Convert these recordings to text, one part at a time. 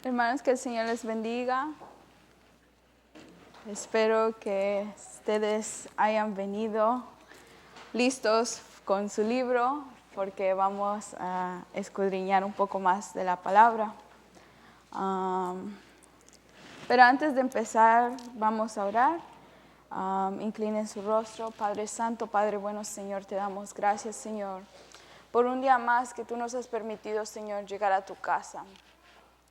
Hermanos, que el Señor les bendiga. Espero que ustedes hayan venido listos con su libro porque vamos a escudriñar un poco más de la palabra. Pero antes de empezar, vamos a orar. Inclinen su rostro. Padre Santo, Padre bueno, Señor, te damos gracias, Señor, por un día más que tú nos has permitido, Señor, llegar a tu casa.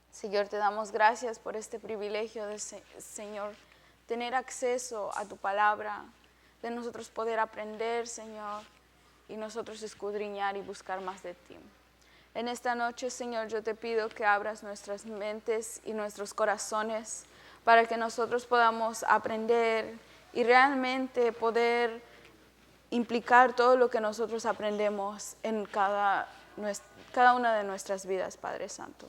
Señor, te damos gracias por este privilegio de, Señor, tener acceso a tu palabra, de nosotros poder aprender, Señor, y nosotros escudriñar y buscar más de ti. En esta noche, Señor, yo te pido que abras nuestras mentes y nuestros corazones para que nosotros podamos aprender y realmente poder implicar todo lo que nosotros aprendemos en cada una de nuestras vidas, Padre Santo.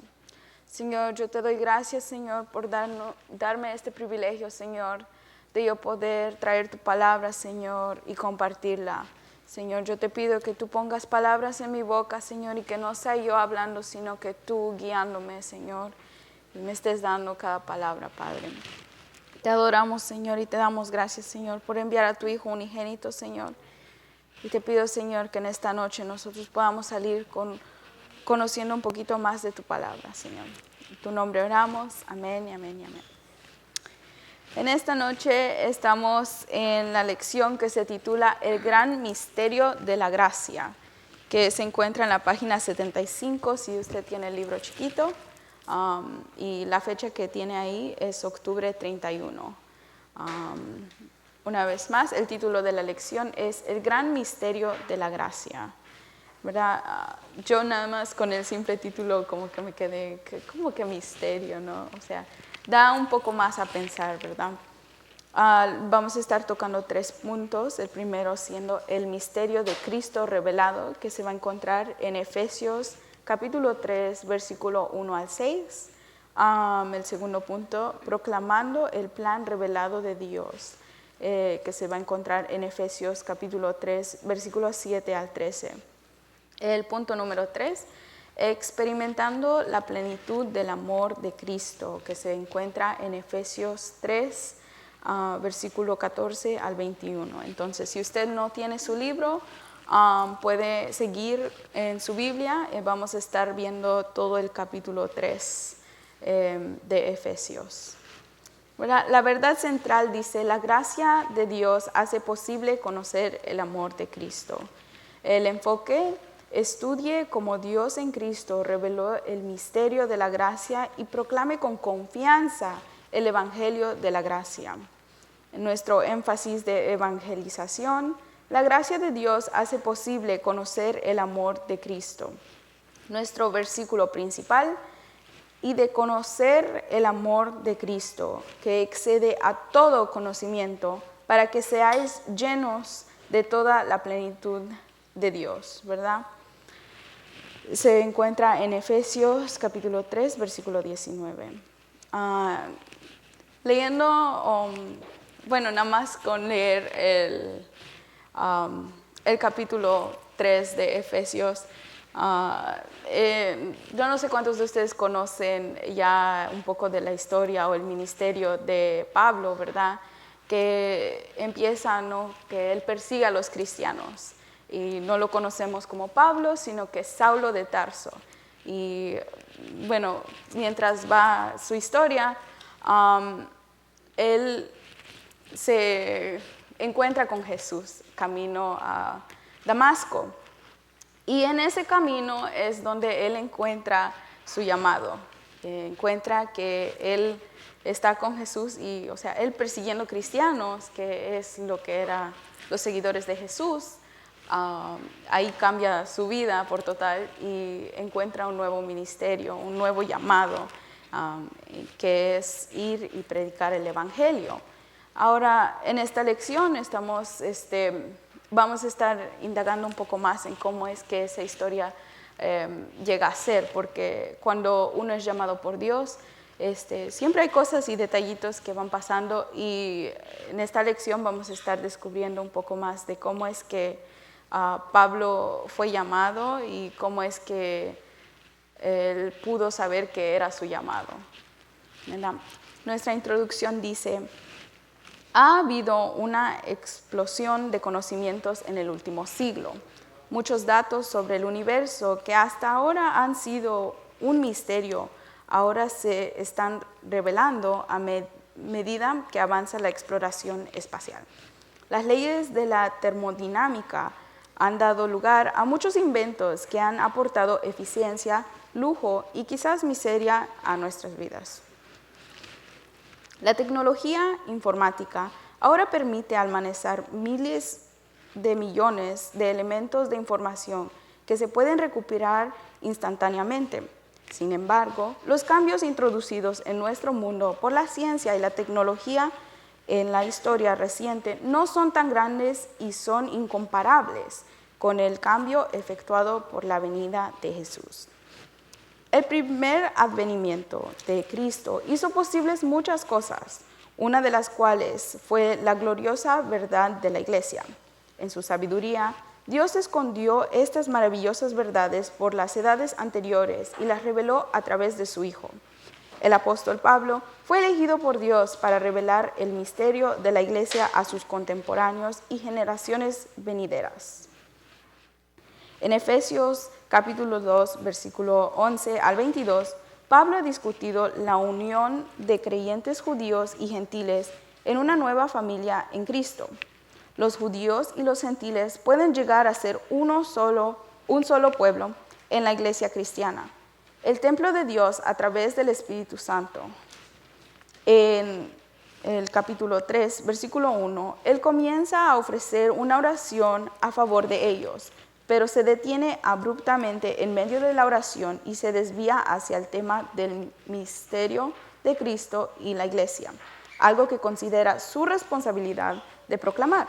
Señor, yo te doy gracias, Señor, por darme este privilegio, Señor, de yo poder traer tu palabra, Señor, y compartirla. Señor, yo te pido que tú pongas palabras en mi boca, Señor, y que no sea yo hablando, sino que tú guiándome, Señor, y me estés dando cada palabra, Padre. Te adoramos, Señor, y te damos gracias, Señor, por enviar a tu Hijo unigénito, Señor. Y te pido, Señor, que en esta noche nosotros podamos salir conociendo un poquito más de tu palabra, Señor. En tu nombre oramos. Amén y amén y amén. En esta noche estamos en la lección que se titula El gran misterio de la gracia, que se encuentra en la página 75, si usted tiene el libro chiquito, y la fecha que tiene ahí es octubre 31. Una vez más, el título de la lección es El gran misterio de la gracia. ¿Verdad? Yo nada más con el simple título como que me quedé, como que misterio, ¿no? O sea, da un poco más a pensar, ¿verdad? Vamos a estar tocando 3 puntos, el primero siendo el misterio de Cristo revelado, que se va a encontrar en Efesios capítulo 3, versículo 1 al 6. El segundo punto, proclamando el plan revelado de Dios, que se va a encontrar en Efesios capítulo 3, versículo 7 al 13. El punto número 3, experimentando la plenitud del amor de Cristo, que se encuentra en Efesios 3, versículo 14 al 21. Entonces, si usted no tiene su libro, puede seguir en su Biblia. Vamos a estar viendo todo el capítulo 3 de Efesios. La verdad central dice, la gracia de Dios hace posible conocer el amor de Cristo. El enfoque, estudie cómo Dios en Cristo reveló el misterio de la gracia y proclame con confianza el evangelio de la gracia. En nuestro énfasis de evangelización, la gracia de Dios hace posible conocer el amor de Cristo. Nuestro versículo principal, y de conocer el amor de Cristo, que excede a todo conocimiento, para que seáis llenos de toda la plenitud de Dios, ¿verdad? Se encuentra en Efesios capítulo 3, versículo 19. Leyendo, nada más con leer el capítulo 3 de Efesios, yo no sé cuántos de ustedes conocen ya un poco de la historia o el ministerio de Pablo, ¿verdad? Que empieza, ¿no?, que él persigue a los cristianos. Y no lo conocemos como Pablo, sino que es Saulo de Tarso. Y bueno, mientras va su historia, él se encuentra con Jesús camino a Damasco. Y en ese camino es donde él encuentra su llamado. Encuentra que él está con Jesús y, o sea, él persiguiendo cristianos, que es lo que eran los seguidores de Jesús. Ahí cambia su vida por total y encuentra un nuevo ministerio, un nuevo llamado, que es ir y predicar el evangelio. Ahora, en esta lección vamos a estar indagando un poco más en cómo es que esa historia llega a ser, porque cuando uno es llamado por Dios, siempre hay cosas y detallitos que van pasando, y en esta lección vamos a estar descubriendo un poco más de cómo es que Pablo fue llamado y cómo es que él pudo saber que era su llamado. ¿Verdad? Nuestra introducción dice: ha habido una explosión de conocimientos en el último siglo. Muchos datos sobre el universo que hasta ahora han sido un misterio, ahora se están revelando a medida que avanza la exploración espacial. Las leyes de la termodinámica han dado lugar a muchos inventos que han aportado eficiencia, lujo y quizás miseria a nuestras vidas. La tecnología informática ahora permite almacenar miles de millones de elementos de información que se pueden recuperar instantáneamente. Sin embargo, los cambios introducidos en nuestro mundo por la ciencia y la tecnología en la historia reciente no son tan grandes y son incomparables con el cambio efectuado por la venida de Jesús. El primer advenimiento de Cristo hizo posibles muchas cosas, una de las cuales fue la gloriosa verdad de la Iglesia. En su sabiduría, Dios escondió estas maravillosas verdades por las edades anteriores y las reveló a través de su Hijo. El apóstol Pablo fue elegido por Dios para revelar el misterio de la Iglesia a sus contemporáneos y generaciones venideras. En Efesios capítulo 2, versículo 11 al 22, Pablo ha discutido la unión de creyentes judíos y gentiles en una nueva familia en Cristo. Los judíos y los gentiles pueden llegar a ser un solo pueblo en la iglesia cristiana. El templo de Dios a través del Espíritu Santo. En el capítulo 3, versículo 1, él comienza a ofrecer una oración a favor de ellos, pero se detiene abruptamente en medio de la oración y se desvía hacia el tema del misterio de Cristo y la iglesia, algo que considera su responsabilidad de proclamar.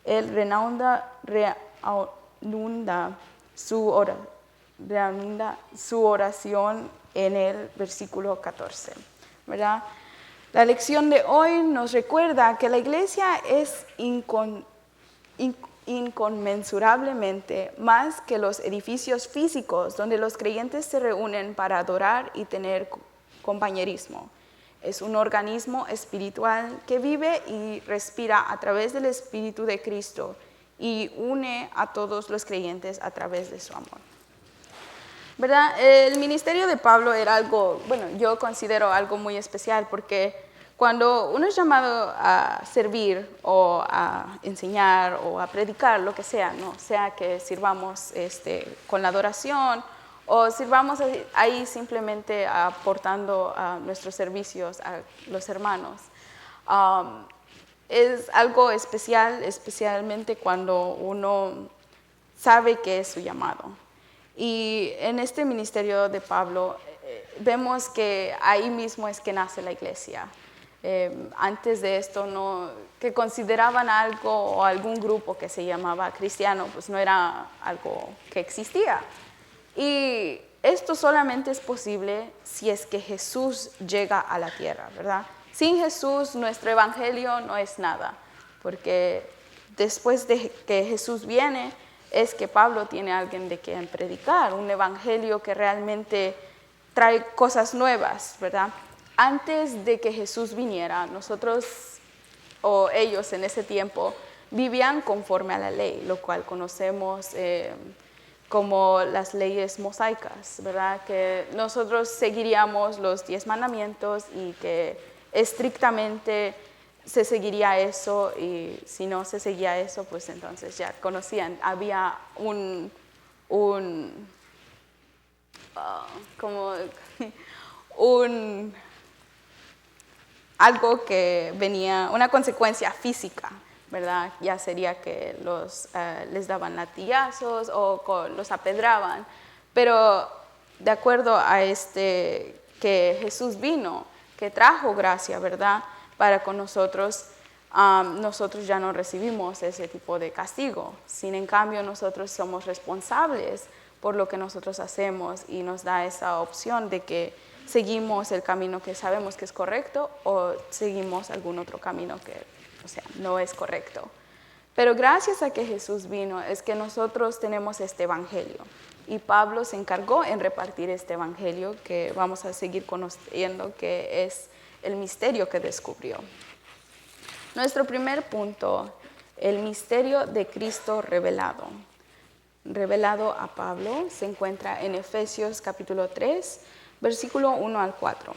Él reanuda su oración en el versículo 14, ¿verdad? La lección de hoy nos recuerda que la iglesia es inconmensurablemente más que los edificios físicos donde los creyentes se reúnen para adorar y tener compañerismo. Es un organismo espiritual que vive y respira a través del Espíritu de Cristo y une a todos los creyentes a través de su amor. ¿Verdad? El ministerio de Pablo era algo, yo considero algo muy especial porque cuando uno es llamado a servir o a enseñar o a predicar, lo que sea, ¿no? Sea que sirvamos con la adoración o sirvamos ahí simplemente aportando nuestros servicios a los hermanos. Es algo especial, especialmente cuando uno sabe que es su llamado. Y en este ministerio de Pablo vemos que ahí mismo es que nace la iglesia. Antes de esto, que consideraban algo o algún grupo que se llamaba cristiano, pues no era algo que existía. Y esto solamente es posible si es que Jesús llega a la tierra, ¿verdad? Sin Jesús, nuestro evangelio no es nada, porque después de que Jesús viene, es que Pablo tiene a alguien de quien predicar, un evangelio que realmente trae cosas nuevas, ¿verdad? Antes de que Jesús viniera, nosotros o ellos en ese tiempo vivían conforme a la ley, lo cual conocemos como las leyes mosaicas, ¿verdad? Que nosotros seguiríamos los 10 mandamientos y que estrictamente se seguiría eso, y si no se seguía eso, pues entonces ya conocían, había algo que venía, una consecuencia física, ¿verdad? Ya sería que les daban latigazos o los apedraban, pero de acuerdo a que Jesús vino, que trajo gracia, ¿verdad?, para con nosotros, nosotros ya no recibimos ese tipo de castigo. Sin en cambio, nosotros somos responsables por lo que nosotros hacemos y nos da esa opción de que seguimos el camino que sabemos que es correcto o seguimos algún otro camino que, no es correcto. Pero gracias a que Jesús vino es que nosotros tenemos este evangelio. y Pablo se encargó en repartir este evangelio que vamos a seguir conociendo, que es el misterio que descubrió. Nuestro primer punto, el misterio de Cristo revelado. Revelado a Pablo, se encuentra en Efesios capítulo 3, versículo 1 al 4.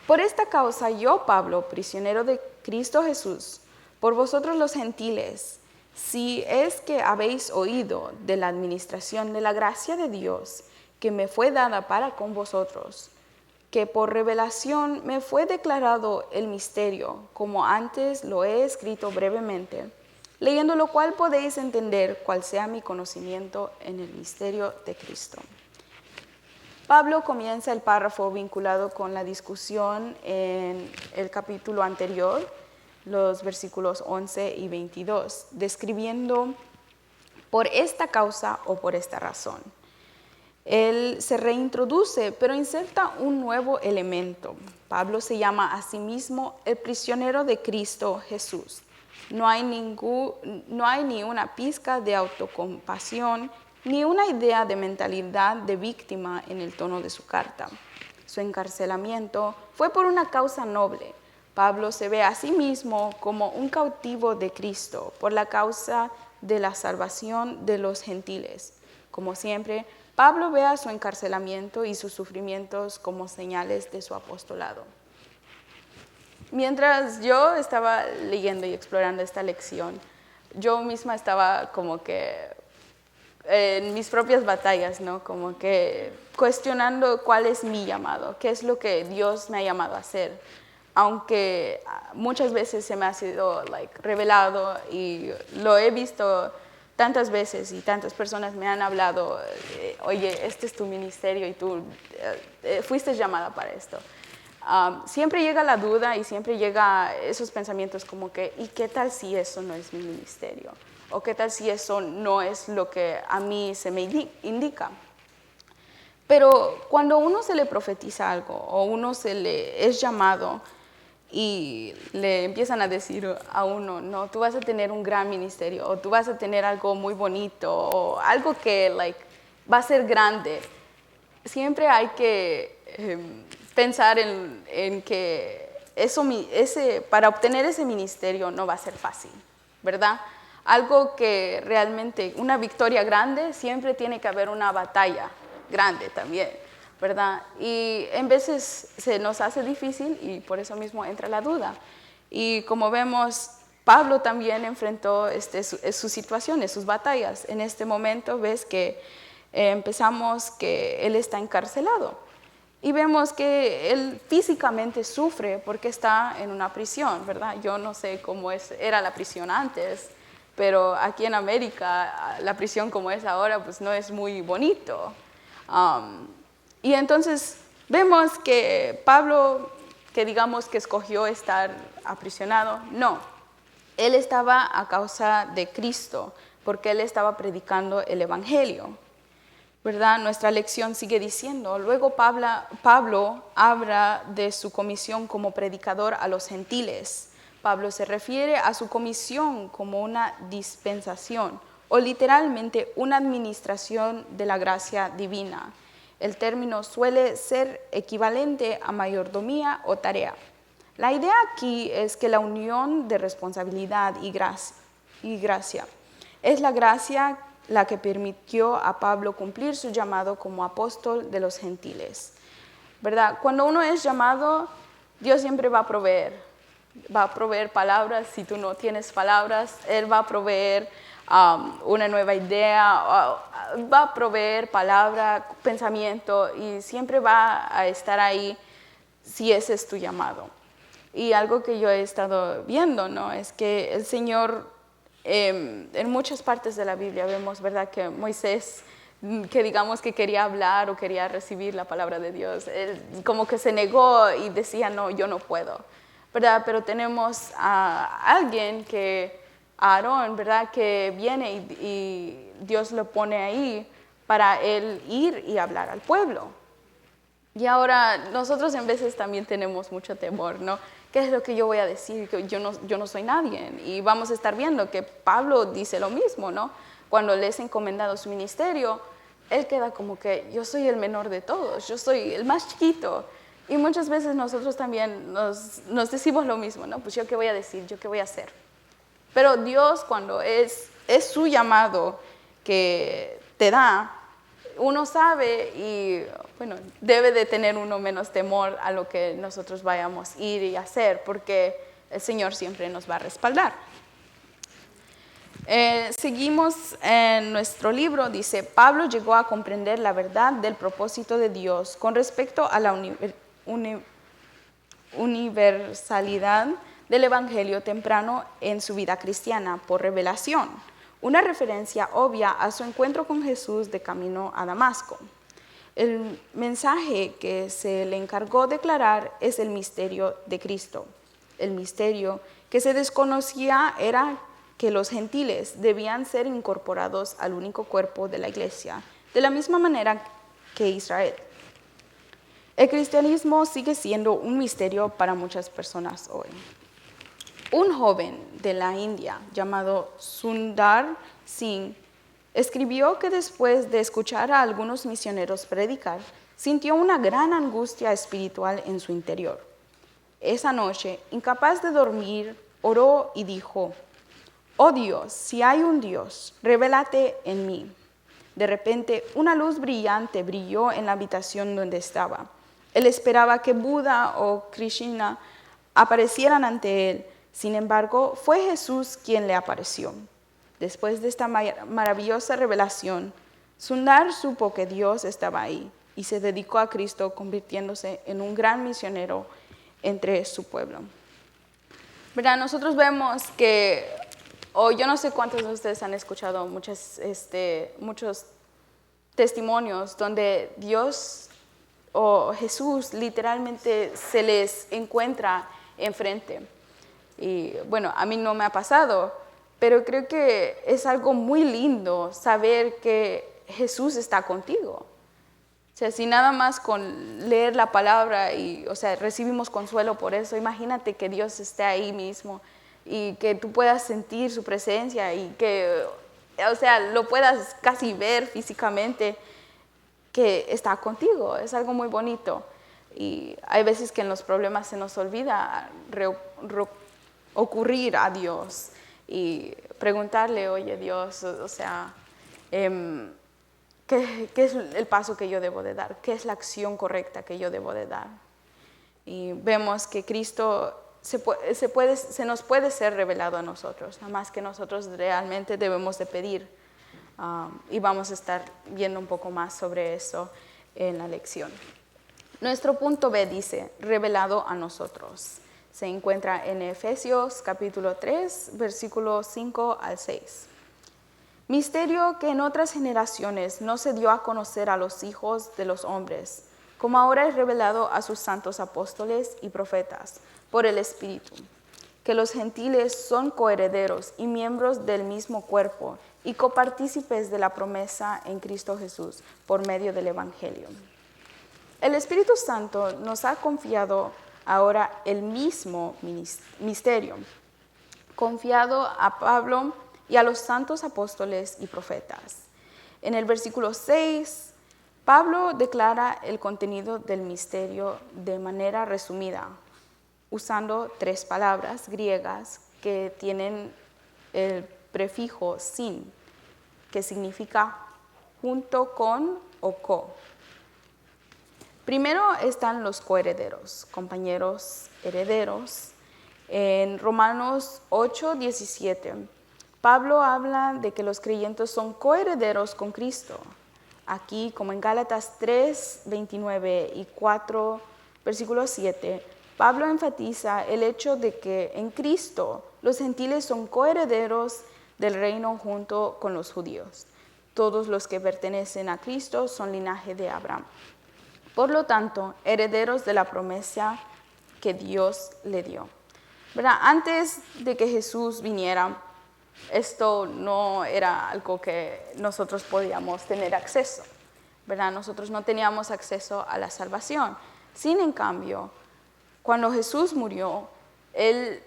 Por esta causa yo, Pablo, prisionero de Cristo Jesús, por vosotros los gentiles, si es que habéis oído de la administración de la gracia de Dios que me fue dada para con vosotros, que por revelación me fue declarado el misterio, como antes lo he escrito brevemente, leyendo lo cual podéis entender cuál sea mi conocimiento en el misterio de Cristo. Pablo comienza el párrafo vinculado con la discusión en el capítulo anterior, los versículos 11 y 22, describiendo por esta causa o por esta razón. Él se reintroduce, pero inserta un nuevo elemento. Pablo se llama a sí mismo el prisionero de Cristo Jesús. No hay ni una pizca de autocompasión, ni una idea de mentalidad de víctima en el tono de su carta. Su encarcelamiento fue por una causa noble. Pablo se ve a sí mismo como un cautivo de Cristo por la causa de la salvación de los gentiles. Como siempre, Pablo ve a su encarcelamiento y sus sufrimientos como señales de su apostolado. Mientras yo estaba leyendo y explorando esta lección, yo misma estaba como que en mis propias batallas, ¿no? Como que cuestionando cuál es mi llamado, qué es lo que Dios me ha llamado a hacer. Aunque muchas veces se me ha sido revelado y lo he visto tantas veces y tantas personas me han hablado, oye, este es tu ministerio y tú fuiste llamada para esto. Siempre llega la duda y siempre llega esos pensamientos como que, ¿y qué tal si eso no es mi ministerio? ¿O qué tal si eso no es lo que a mí se me indica? Pero cuando uno se le profetiza algo o uno se le es llamado y le empiezan a decir a uno, no, tú vas a tener un gran ministerio o tú vas a tener algo muy bonito o algo que va a ser grande, siempre hay que pensar en que para obtener ese ministerio no va a ser fácil, ¿verdad? Algo que realmente, una victoria grande, siempre tiene que haber una batalla grande también, ¿verdad? Y en veces se nos hace difícil y por eso mismo entra la duda. Y como vemos, Pablo también enfrentó sus situaciones, sus batallas. En este momento ves que empezamos que él está encarcelado. Y vemos que él físicamente sufre porque está en una prisión, ¿verdad? Yo no sé cómo era la prisión antes, pero aquí en América la prisión como es ahora pues no es muy bonito. Y entonces vemos que Pablo, que digamos que escogió estar aprisionado, no. Él estaba a causa de Cristo, porque él estaba predicando el evangelio, ¿verdad? Nuestra lección sigue diciendo, luego Pablo habla de su comisión como predicador a los gentiles. Pablo se refiere a su comisión como una dispensación o literalmente una administración de la gracia divina. El término suele ser equivalente a mayordomía o tarea. La idea aquí es que la unión de responsabilidad y gracia es la gracia la que permitió a Pablo cumplir su llamado como apóstol de los gentiles, ¿verdad? Cuando uno es llamado, Dios siempre va a proveer palabras. Si tú no tienes palabras, Él va a proveer una nueva idea, va a proveer palabra, pensamiento, y siempre va a estar ahí si ese es tu llamado. Y algo que yo he estado viendo, ¿no? Es que el Señor, en muchas partes de la Biblia vemos, ¿verdad?, que Moisés, que digamos que quería hablar o quería recibir la palabra de Dios, él como que se negó y decía, no, yo no puedo, ¿verdad? Pero tenemos a alguien a Aarón, ¿verdad?, que viene y Dios lo pone ahí para él ir y hablar al pueblo. Y ahora nosotros en veces también tenemos mucho temor, ¿no? ¿Qué es lo que yo voy a decir? Que yo no soy nadie. Y vamos a estar viendo que Pablo dice lo mismo, ¿no? Cuando le es encomendado su ministerio, él queda como que yo soy el menor de todos, yo soy el más chiquito. Y muchas veces nosotros también nos decimos lo mismo, ¿no? Pues yo qué voy a decir, yo qué voy a hacer. Pero Dios, cuando es su llamado que te da, uno sabe y bueno, debe de tener uno menos temor a lo que nosotros vayamos a ir y hacer, porque el Señor siempre nos va a respaldar. Seguimos en nuestro libro, dice, Pablo llegó a comprender la verdad del propósito de Dios con respecto a la universalidad del Evangelio temprano en su vida cristiana por revelación, una referencia obvia a su encuentro con Jesús de camino a Damasco. El mensaje que se le encargó declarar es el misterio de Cristo. El misterio que se desconocía era que los gentiles debían ser incorporados al único cuerpo de la iglesia, de la misma manera que Israel. El cristianismo sigue siendo un misterio para muchas personas hoy. Un joven de la India llamado Sundar Singh escribió que después de escuchar a algunos misioneros predicar, sintió una gran angustia espiritual en su interior. Esa noche, incapaz de dormir, oró y dijo, «Oh Dios, si hay un Dios, revélate en mí». De repente, una luz brillante brilló en la habitación donde estaba. Él esperaba que Buda o Krishna aparecieran ante él. Sin embargo, fue Jesús quien le apareció. Después de esta maravillosa revelación, Sundar supo que Dios estaba ahí y se dedicó a Cristo, convirtiéndose en un gran misionero entre su pueblo. ¿Verdad? Nosotros vemos que, yo no sé cuántos de ustedes han escuchado muchos testimonios donde Dios o Jesús literalmente se les encuentra enfrente. Y bueno, a mí no me ha pasado, pero creo que es algo muy lindo saber que Jesús está contigo. O sea, si nada más con leer la palabra y, o sea, recibimos consuelo por eso, imagínate que Dios esté ahí mismo y que tú puedas sentir su presencia y que, o sea, lo puedas casi ver físicamente que está contigo. Es algo muy bonito. Y hay veces que en los problemas se nos olvida ocurrir a Dios y preguntarle, oye Dios, o sea, ¿qué es el paso que yo debo de dar? ¿Qué es la acción correcta que yo debo de dar? Y vemos que Cristo se nos puede ser revelado a nosotros, nada más que nosotros realmente debemos de pedir. Y vamos a estar viendo un poco más sobre eso en la lección. Nuestro punto B dice, revelado a nosotros. Se encuentra en Efesios capítulo 3, versículos 5 al 6. Misterio que en otras generaciones no se dio a conocer a los hijos de los hombres, como ahora es revelado a sus santos apóstoles y profetas por el Espíritu, que los gentiles son coherederos y miembros del mismo cuerpo y copartícipes de la promesa en Cristo Jesús por medio del Evangelio. El Espíritu Santo nos ha confiado ahora el mismo misterio, confiado a Pablo y a los santos apóstoles y profetas. En el versículo 6, Pablo declara el contenido del misterio de manera resumida, usando 3 palabras griegas que tienen el prefijo sin, que significa junto con o co. Primero están los coherederos, compañeros herederos. En Romanos 8:17, Pablo habla de que los creyentes son coherederos con Cristo. Aquí, como en Gálatas 3:29 y 4, versículo 7, Pablo enfatiza el hecho de que en Cristo los gentiles son coherederos del reino junto con los judíos. Todos los que pertenecen a Cristo son linaje de Abraham. Por lo tanto, herederos de la promesa que Dios le dio. ¿Verdad? Antes de que Jesús viniera, esto no era algo que nosotros podíamos tener acceso. ¿Verdad? Nosotros no teníamos acceso a la salvación. Sin en cambio, cuando Jesús murió, Él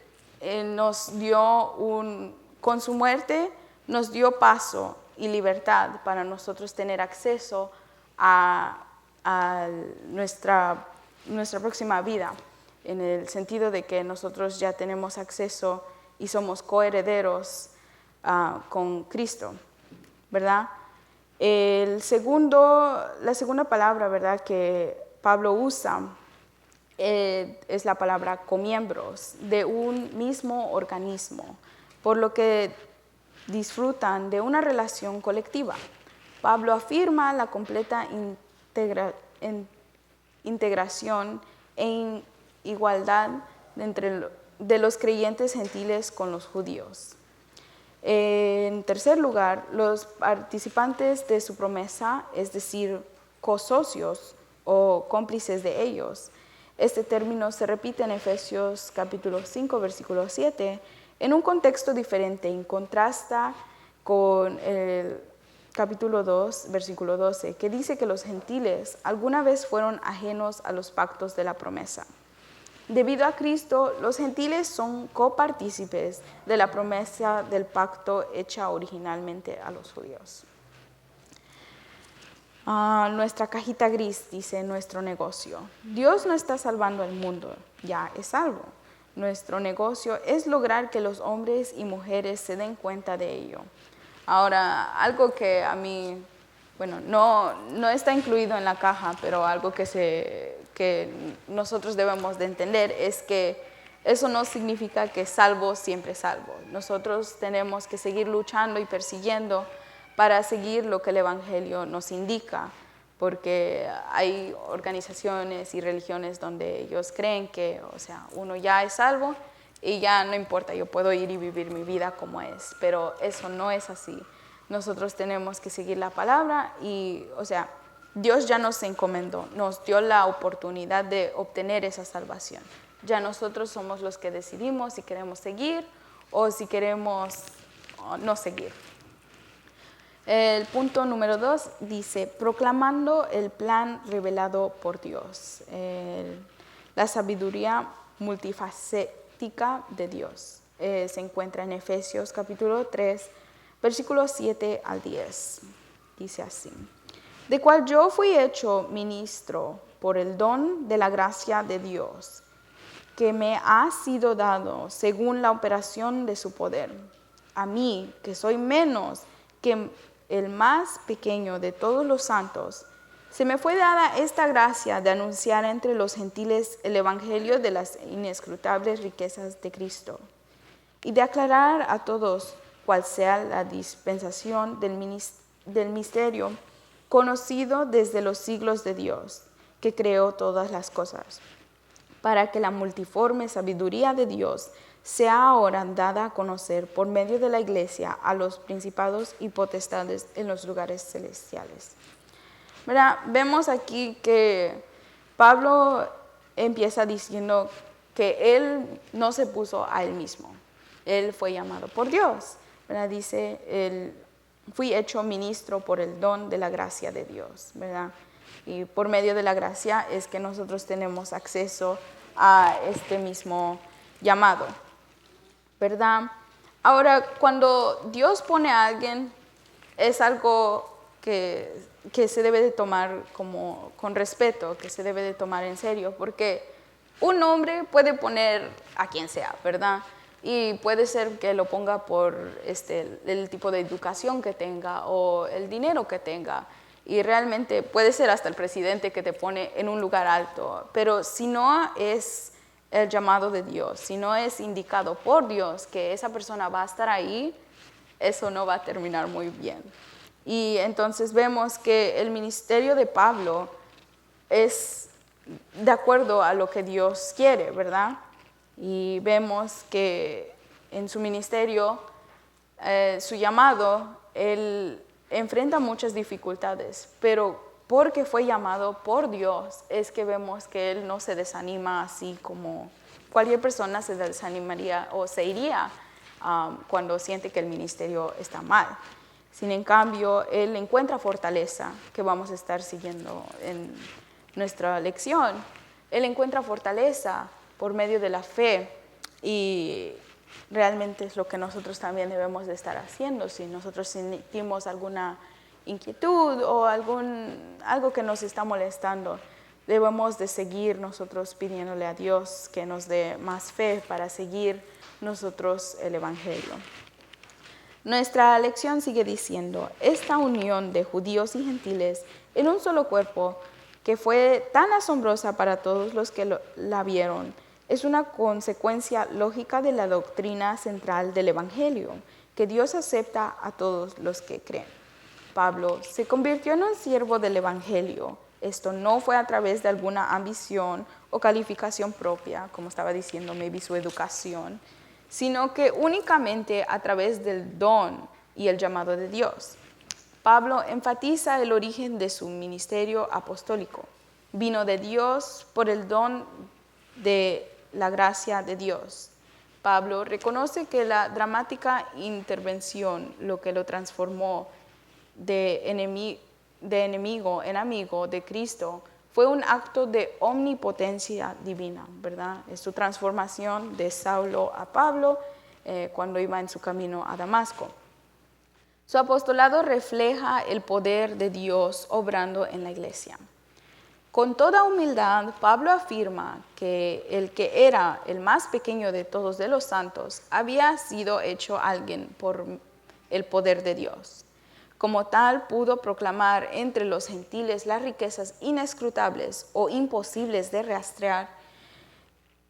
nos dio con su muerte, nos dio paso y libertad para nosotros tener acceso a nuestra próxima vida, en el sentido de que nosotros ya tenemos acceso y somos coherederos con Cristo, ¿verdad? La segunda palabra, ¿verdad?, que Pablo usa es la palabra comiembros de un mismo organismo, por lo que disfrutan de una relación colectiva. Pablo afirma la completa integración e igualdad de los creyentes gentiles con los judíos. En tercer lugar, los participantes de su promesa, es decir, cosocios o cómplices de ellos. Este término se repite en Efesios capítulo 5, versículo 7, en un contexto diferente, en contrasta con el capítulo 2, versículo 12, que dice que los gentiles alguna vez fueron ajenos a los pactos de la promesa. Debido a Cristo, los gentiles son copartícipes de la promesa del pacto hecha originalmente a los judíos. Nuestra cajita gris dice nuestro negocio. Dios no está salvando al mundo, ya es salvo. Nuestro negocio es lograr que los hombres y mujeres se den cuenta de ello. Ahora, algo que a mí, bueno, no está incluido en la caja, pero algo que nosotros debemos de entender es que eso no significa que salvo siempre salvo. Nosotros tenemos que seguir luchando y persiguiendo para seguir lo que el Evangelio nos indica, porque hay organizaciones y religiones donde ellos creen que, o sea, uno ya es salvo y ya no importa, yo puedo ir y vivir mi vida como es, pero eso no es así. Nosotros tenemos que seguir la palabra y, o sea, Dios ya nos encomendó, nos dio la oportunidad de obtener esa salvación. Ya nosotros somos los que decidimos si queremos seguir o si queremos no seguir. El punto número 2 dice, proclamando el plan revelado por Dios, la sabiduría multifacética de Dios. Se encuentra en Efesios capítulo 3, versículos 7 al 10. Dice así, de cual yo fui hecho ministro por el don de la gracia de Dios, que me ha sido dado según la operación de su poder. A mí, que soy menos que el más pequeño de todos los santos, se me fue dada esta gracia de anunciar entre los gentiles el evangelio de las inescrutables riquezas de Cristo y de aclarar a todos cuál sea la dispensación del misterio conocido desde los siglos de Dios, que creó todas las cosas, para que la multiforme sabiduría de Dios sea ahora dada a conocer por medio de la Iglesia a los principados y potestades en los lugares celestiales. ¿Verdad? Vemos aquí que Pablo empieza diciendo que él no se puso a él mismo, él fue llamado por Dios. ¿Verdad? Dice, fui hecho ministro por el don de la gracia de Dios, ¿verdad? Y por medio de la gracia es que nosotros tenemos acceso a este mismo llamado, ¿verdad? Ahora, cuando Dios pone a alguien, es algo que se debe de tomar como con respeto, que se debe de tomar en serio, porque un hombre puede poner a quien sea, ¿verdad? Y puede ser que lo ponga por el tipo de educación que tenga o el dinero que tenga. Y realmente puede ser hasta el presidente que te pone en un lugar alto. Pero si no es el llamado de Dios, si no es indicado por Dios que esa persona va a estar ahí, eso no va a terminar muy bien. Y entonces vemos que el ministerio de Pablo es de acuerdo a lo que Dios quiere, ¿verdad? Y vemos que en su ministerio, su llamado, él enfrenta muchas dificultades, pero porque fue llamado por Dios es que vemos que él no se desanima así como cualquier persona se desanimaría o se iría cuando siente que el ministerio está mal. Sin en cambio, él encuentra fortaleza, que vamos a estar siguiendo en nuestra lección. Él encuentra fortaleza por medio de la fe y realmente es lo que nosotros también debemos de estar haciendo. Si nosotros sentimos alguna inquietud o algo que nos está molestando, debemos de seguir nosotros pidiéndole a Dios que nos dé más fe para seguir nosotros el Evangelio. Nuestra lección sigue diciendo, esta unión de judíos y gentiles en un solo cuerpo, que fue tan asombrosa para todos los que la vieron, es una consecuencia lógica de la doctrina central del Evangelio, que Dios acepta a todos los que creen. Pablo se convirtió en un siervo del Evangelio. Esto no fue a través de alguna ambición o calificación propia, como estaba diciendo, maybe su educación, sino que únicamente a través del don y el llamado de Dios. Pablo enfatiza el origen de su ministerio apostólico. Vino de Dios por el don de la gracia de Dios. Pablo reconoce que la dramática intervención, lo que lo transformó de enemigo en amigo de Cristo, fue un acto de omnipotencia divina, ¿verdad? Es su transformación de Saulo a Pablo cuando iba en su camino a Damasco. Su apostolado refleja el poder de Dios obrando en la iglesia. Con toda humildad, Pablo afirma que el que era el más pequeño de todos de los santos había sido hecho alguien por el poder de Dios. Como tal, pudo proclamar entre los gentiles las riquezas inescrutables o imposibles de rastrear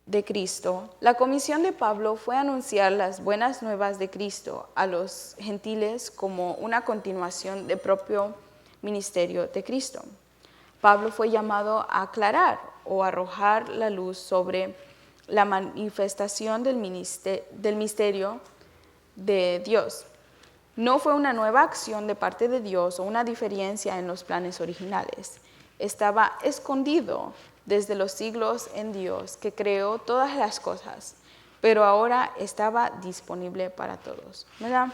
de Cristo. La comisión de Pablo fue anunciar las buenas nuevas de Cristo a los gentiles como una continuación del propio ministerio de Cristo. Pablo fue llamado a aclarar o arrojar la luz sobre la manifestación del misterio de Dios. No fue una nueva acción de parte de Dios o una diferencia en los planes originales. Estaba escondido desde los siglos en Dios, que creó todas las cosas, pero ahora estaba disponible para todos, ¿verdad?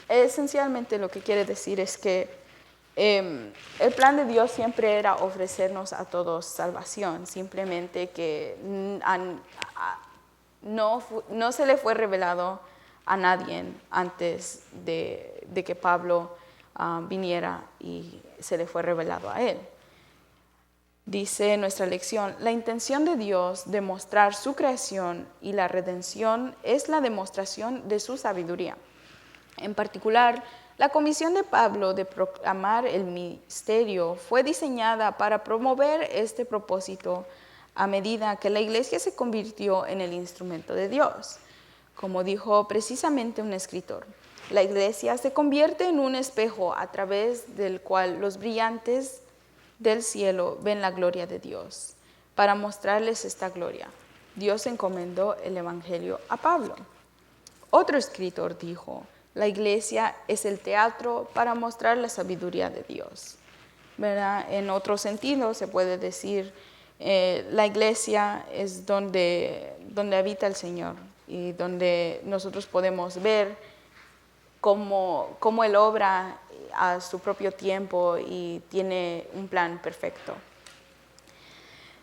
Esencialmente lo que quiere decir es que el plan de Dios siempre era ofrecernos a todos salvación, simplemente que no se le fue revelado a nadie antes de que Pablo viniera y se le fue revelado a él. Dice nuestra lección, la intención de Dios de mostrar su creación y la redención es la demostración de su sabiduría. En particular, la comisión de Pablo de proclamar el misterio fue diseñada para promover este propósito a medida que la iglesia se convirtió en el instrumento de Dios. Como dijo precisamente un escritor, la iglesia se convierte en un espejo a través del cual los brillantes del cielo ven la gloria de Dios. Para mostrarles esta gloria, Dios encomendó el evangelio a Pablo. Otro escritor dijo, la iglesia es el teatro para mostrar la sabiduría de Dios, ¿verdad? En otro sentido se puede decir, la iglesia es donde habita el Señor y donde nosotros podemos ver cómo Él obra a su propio tiempo y tiene un plan perfecto.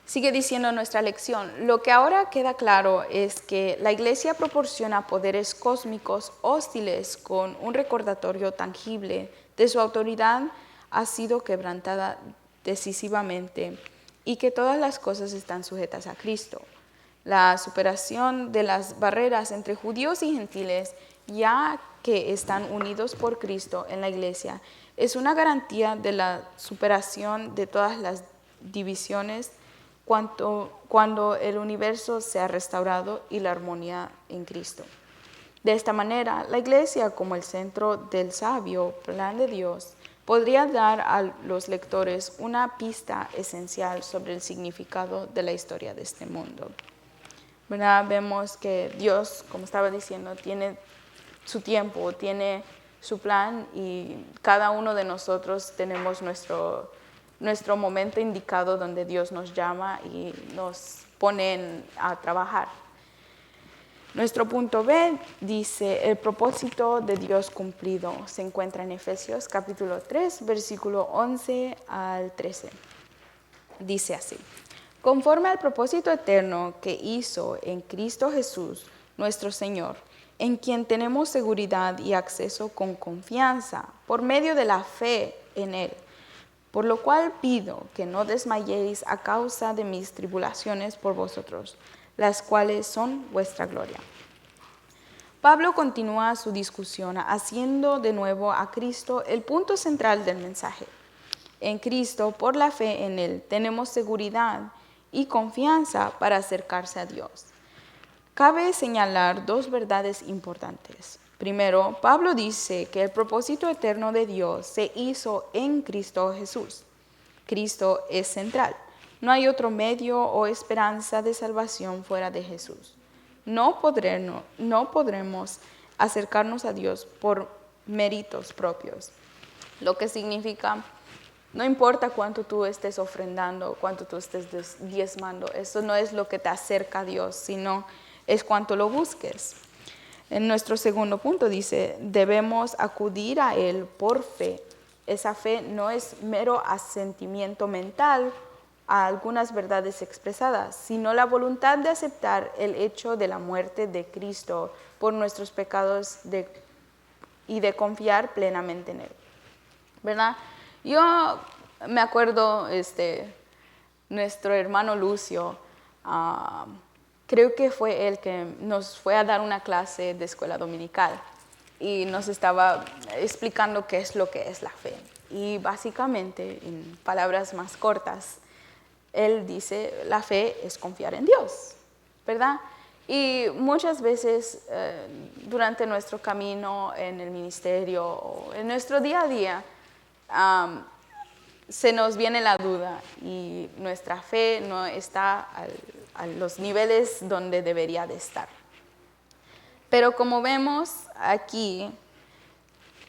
Sigue diciendo nuestra lección, lo que ahora queda claro es que la iglesia proporciona poderes cósmicos hostiles con un recordatorio tangible de su autoridad ha sido quebrantada decisivamente y que todas las cosas están sujetas a Cristo. La superación de las barreras entre judíos y gentiles, ya que están unidos por Cristo en la iglesia, es una garantía de la superación de todas las divisiones cuando el universo sea restaurado y la armonía en Cristo. De esta manera, la iglesia, como el centro del sabio plan de Dios, podría dar a los lectores una pista esencial sobre el significado de la historia de este mundo. ¿Verdad? Vemos que Dios, como estaba diciendo, tiene su tiempo, tiene su plan y cada uno de nosotros tenemos nuestro momento indicado donde Dios nos llama y nos pone a trabajar. Nuestro punto B dice, el propósito de Dios cumplido. Se encuentra en Efesios capítulo 3, versículo 11 al 13. Dice así, conforme al propósito eterno que hizo en Cristo Jesús, nuestro Señor, en quien tenemos seguridad y acceso con confianza por medio de la fe en Él. Por lo cual pido que no desmayéis a causa de mis tribulaciones por vosotros, las cuales son vuestra gloria. Pablo continúa su discusión haciendo de nuevo a Cristo el punto central del mensaje. En Cristo, por la fe en Él, tenemos seguridad y confianza para acercarse a Dios. Cabe señalar dos verdades importantes. Primero, Pablo dice que el propósito eterno de Dios se hizo en Cristo Jesús. Cristo es central. No hay otro medio o esperanza de salvación fuera de Jesús. No podremos acercarnos a Dios por méritos propios, lo que significa, no importa cuánto tú estés ofrendando, cuánto tú estés diezmando, eso no es lo que te acerca a Dios, sino es cuánto lo busques. En nuestro segundo punto dice, debemos acudir a Él por fe. Esa fe no es mero asentimiento mental a algunas verdades expresadas, sino la voluntad de aceptar el hecho de la muerte de Cristo por nuestros pecados y de confiar plenamente en Él. ¿Verdad? Yo me acuerdo, nuestro hermano Lucio, creo que fue él que nos fue a dar una clase de escuela dominical y nos estaba explicando qué es lo que es la fe. Y básicamente, en palabras más cortas, él dice, la fe es confiar en Dios, ¿verdad? Y muchas veces durante nuestro camino en el ministerio o en nuestro día a día, se nos viene la duda y nuestra fe no está a los niveles donde debería de estar. Pero como vemos aquí,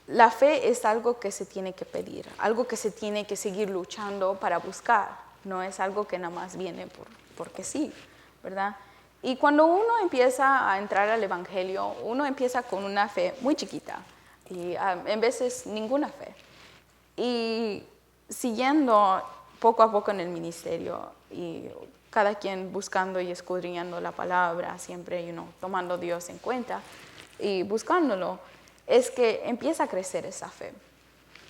la fe es algo que se tiene que pedir, algo que se tiene que seguir luchando para buscar. No es algo que nada más viene porque sí, ¿verdad? Y cuando uno empieza a entrar al Evangelio, uno empieza con una fe muy chiquita y en veces ninguna fe. Y siguiendo poco a poco en el ministerio y cada quien buscando y escudriñando la palabra, siempre tomando a Dios en cuenta y buscándolo, es que empieza a crecer esa fe,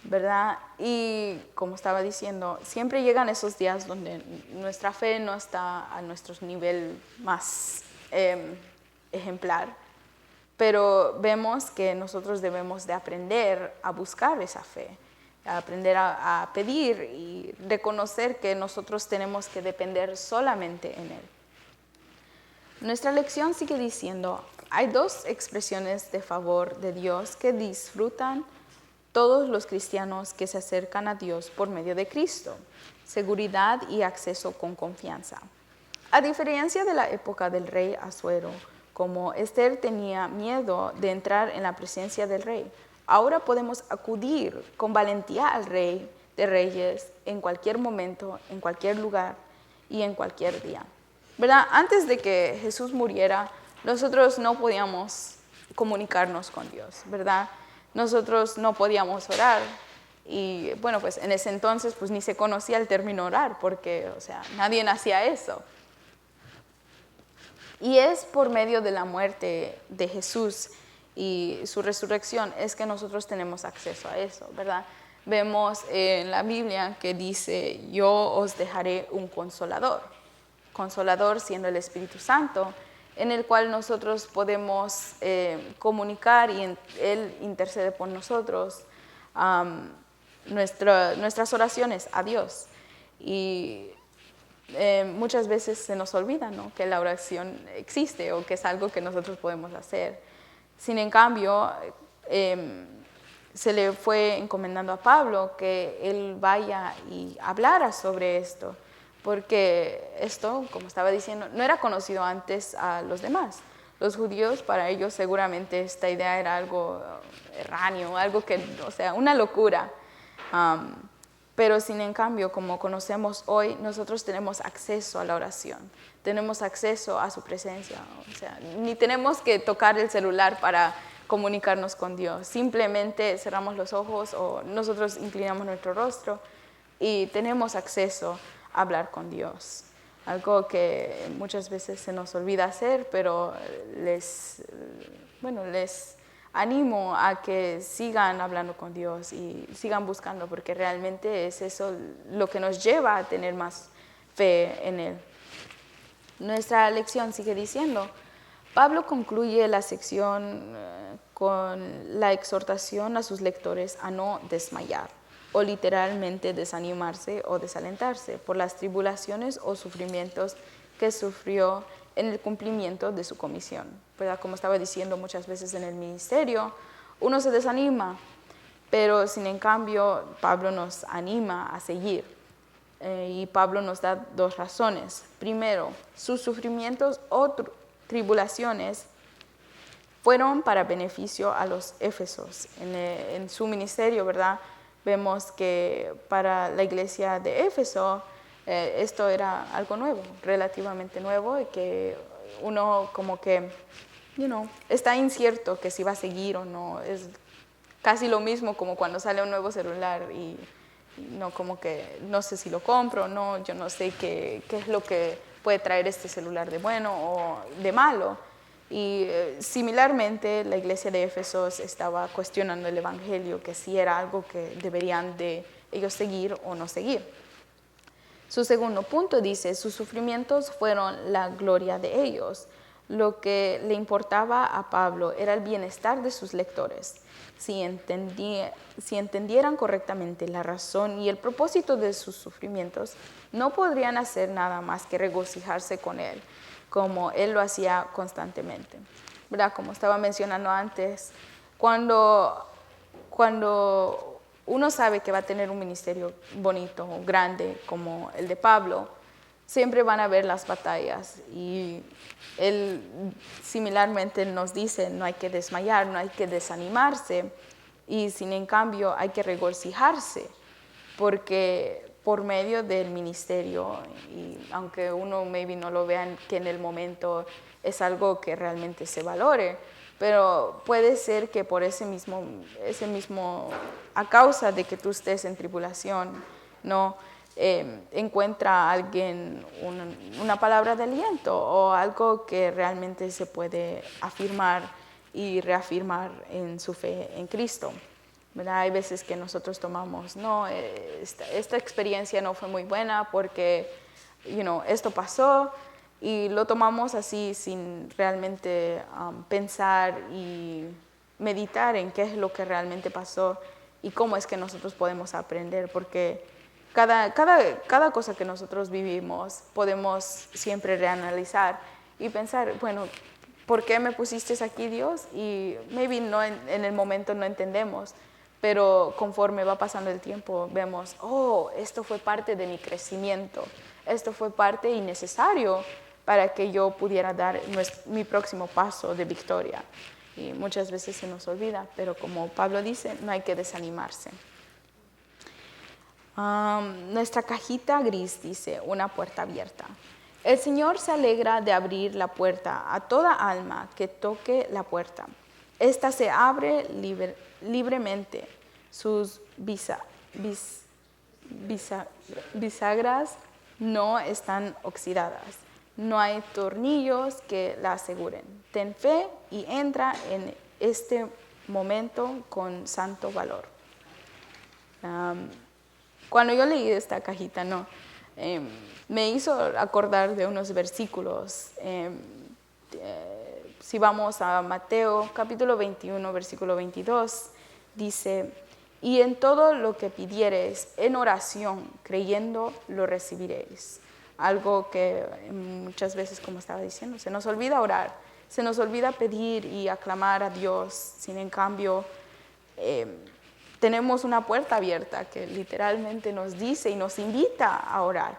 ¿verdad? Y como estaba diciendo, siempre llegan esos días donde nuestra fe no está a nuestro nivel más ejemplar, pero vemos que nosotros debemos de aprender a buscar esa fe, a aprender a pedir y reconocer que nosotros tenemos que depender solamente en Él. Nuestra lección sigue diciendo, hay dos expresiones de favor de Dios que disfrutan todos los cristianos que se acercan a Dios por medio de Cristo: seguridad y acceso con confianza. A diferencia de la época del rey Asuero, como Esther tenía miedo de entrar en la presencia del rey, ahora podemos acudir con valentía al Rey de Reyes en cualquier momento, en cualquier lugar y en cualquier día. ¿Verdad? Antes de que Jesús muriera, nosotros no podíamos comunicarnos con Dios, ¿verdad? Nosotros no podíamos orar. Y bueno, pues en ese entonces pues ni se conocía el término orar, porque, nadie hacía eso. Y es por medio de la muerte de Jesús y su resurrección es que nosotros tenemos acceso a eso, ¿verdad? Vemos en la Biblia que dice, yo os dejaré un consolador siendo el Espíritu Santo, en el cual nosotros podemos comunicar y Él intercede por nosotros nuestras oraciones a Dios. Y muchas veces se nos olvida, ¿no?, que la oración existe o que es algo que nosotros podemos hacer. Sin en cambio, se le fue encomendando a Pablo que él vaya y hablara sobre esto, porque esto, como estaba diciendo, no era conocido antes a los demás. Los judíos, para ellos seguramente esta idea era algo erróneo, algo que, una locura. Pero sin en cambio, como conocemos hoy, nosotros tenemos acceso a la oración, tenemos acceso a su presencia. Ni tenemos que tocar el celular para comunicarnos con Dios. Simplemente cerramos los ojos o nosotros inclinamos nuestro rostro y tenemos acceso a hablar con Dios. Algo que muchas veces se nos olvida hacer, pero les bueno, les animo a que sigan hablando con Dios y sigan buscando, porque realmente es eso lo que nos lleva a tener más fe en Él. Nuestra lección sigue diciendo, Pablo concluye la sección con la exhortación a sus lectores a no desmayar o literalmente desanimarse o desalentarse por las tribulaciones o sufrimientos que sufrió en el cumplimiento de su comisión. ¿Verdad? Como estaba diciendo muchas veces en el ministerio, uno se desanima, pero sin en cambio Pablo nos anima a seguir. Y Pablo nos da dos razones. Primero, sus sufrimientos o tribulaciones fueron para beneficio a los éfesos. En su ministerio, ¿verdad? Vemos que para la iglesia de Éfeso esto era algo nuevo, relativamente nuevo, y que uno como que, está incierto que si va a seguir o no. Es casi lo mismo como cuando sale un nuevo celular y no, como que no sé si lo compro o no, yo no sé qué es lo que puede traer este celular de bueno o de malo. Y similarmente la iglesia de Éfesos estaba cuestionando el evangelio, que si era algo que deberían de ellos seguir o no seguir. Su segundo punto dice, sus sufrimientos fueron la gloria de ellos. Lo que le importaba a Pablo era el bienestar de sus lectores. Si entendieran correctamente la razón y el propósito de sus sufrimientos, no podrían hacer nada más que regocijarse con él, como él lo hacía constantemente. ¿Verdad? Como estaba mencionando antes, cuando uno sabe que va a tener un ministerio bonito, grande, como el de Pablo, siempre van a haber las batallas. Y él similarmente nos dice, no hay que desmayar, no hay que desanimarse, y sin en cambio hay que regocijarse, porque por medio del ministerio, y aunque uno maybe no lo vea que en el momento es algo que realmente se valore, pero puede ser que por ese mismo, a causa de que tú estés en tribulación, no encuentra a alguien una palabra de aliento o algo que realmente se puede afirmar y reafirmar en su fe en Cristo. ¿Verdad? Hay veces que nosotros tomamos, no, esta experiencia no fue muy buena porque esto pasó, y lo tomamos así sin realmente pensar y meditar en qué es lo que realmente pasó y cómo es que nosotros podemos aprender, porque cada cosa que nosotros vivimos podemos siempre reanalizar y pensar, bueno, ¿por qué me pusiste aquí, Dios? Y maybe no en el momento no entendemos, pero conforme va pasando el tiempo vemos, esto fue parte de mi crecimiento, esto fue parte y necesario para que yo pudiera dar mi próximo paso de victoria. Y muchas veces se nos olvida, pero como Pablo dice, no hay que desanimarse. Nuestra cajita gris dice, una puerta abierta. El Señor se alegra de abrir la puerta a toda alma que toque la puerta. Esta se abre libremente. Sus bisagras no están oxidadas. No hay tornillos que la aseguren. Ten fe y entra en este momento con santo valor. Cuando yo leí esta cajita, me hizo acordar de unos versículos. Si vamos a Mateo capítulo 21, versículo 22, dice, y en todo lo que pidiereis en oración, creyendo, lo recibiréis. Algo que muchas veces, como estaba diciendo, se nos olvida orar, se nos olvida pedir y aclamar a Dios. Sin en cambio, tenemos una puerta abierta que literalmente nos dice y nos invita a orar.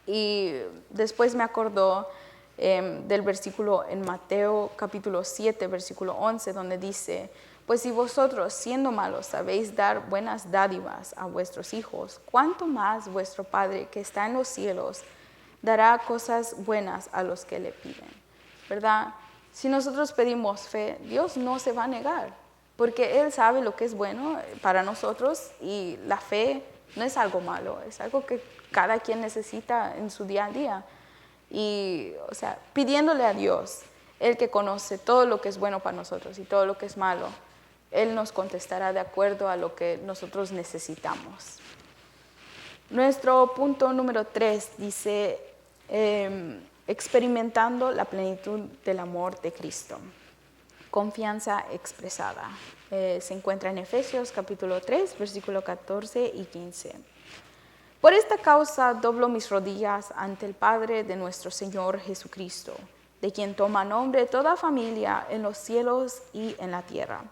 Y después me acordó del versículo en Mateo capítulo 7, versículo 11, donde dice, pues si vosotros, siendo malos, sabéis dar buenas dádivas a vuestros hijos, ¿cuánto más vuestro Padre que está en los cielos dará cosas buenas a los que le piden? ¿Verdad? Si nosotros pedimos fe, Dios no se va a negar, porque Él sabe lo que es bueno para nosotros, y la fe no es algo malo, es algo que cada quien necesita en su día a día. Y, pidiéndole a Dios, el que conoce todo lo que es bueno para nosotros y todo lo que es malo. Él nos contestará de acuerdo a lo que nosotros necesitamos. Nuestro punto número 3 dice, experimentando la plenitud del amor de Cristo. Confianza expresada. Se encuentra en Efesios capítulo 3, versículo 14 y 15. Por esta causa doblo mis rodillas ante el Padre de nuestro Señor Jesucristo, de quien toma nombre toda familia en los cielos y en la tierra.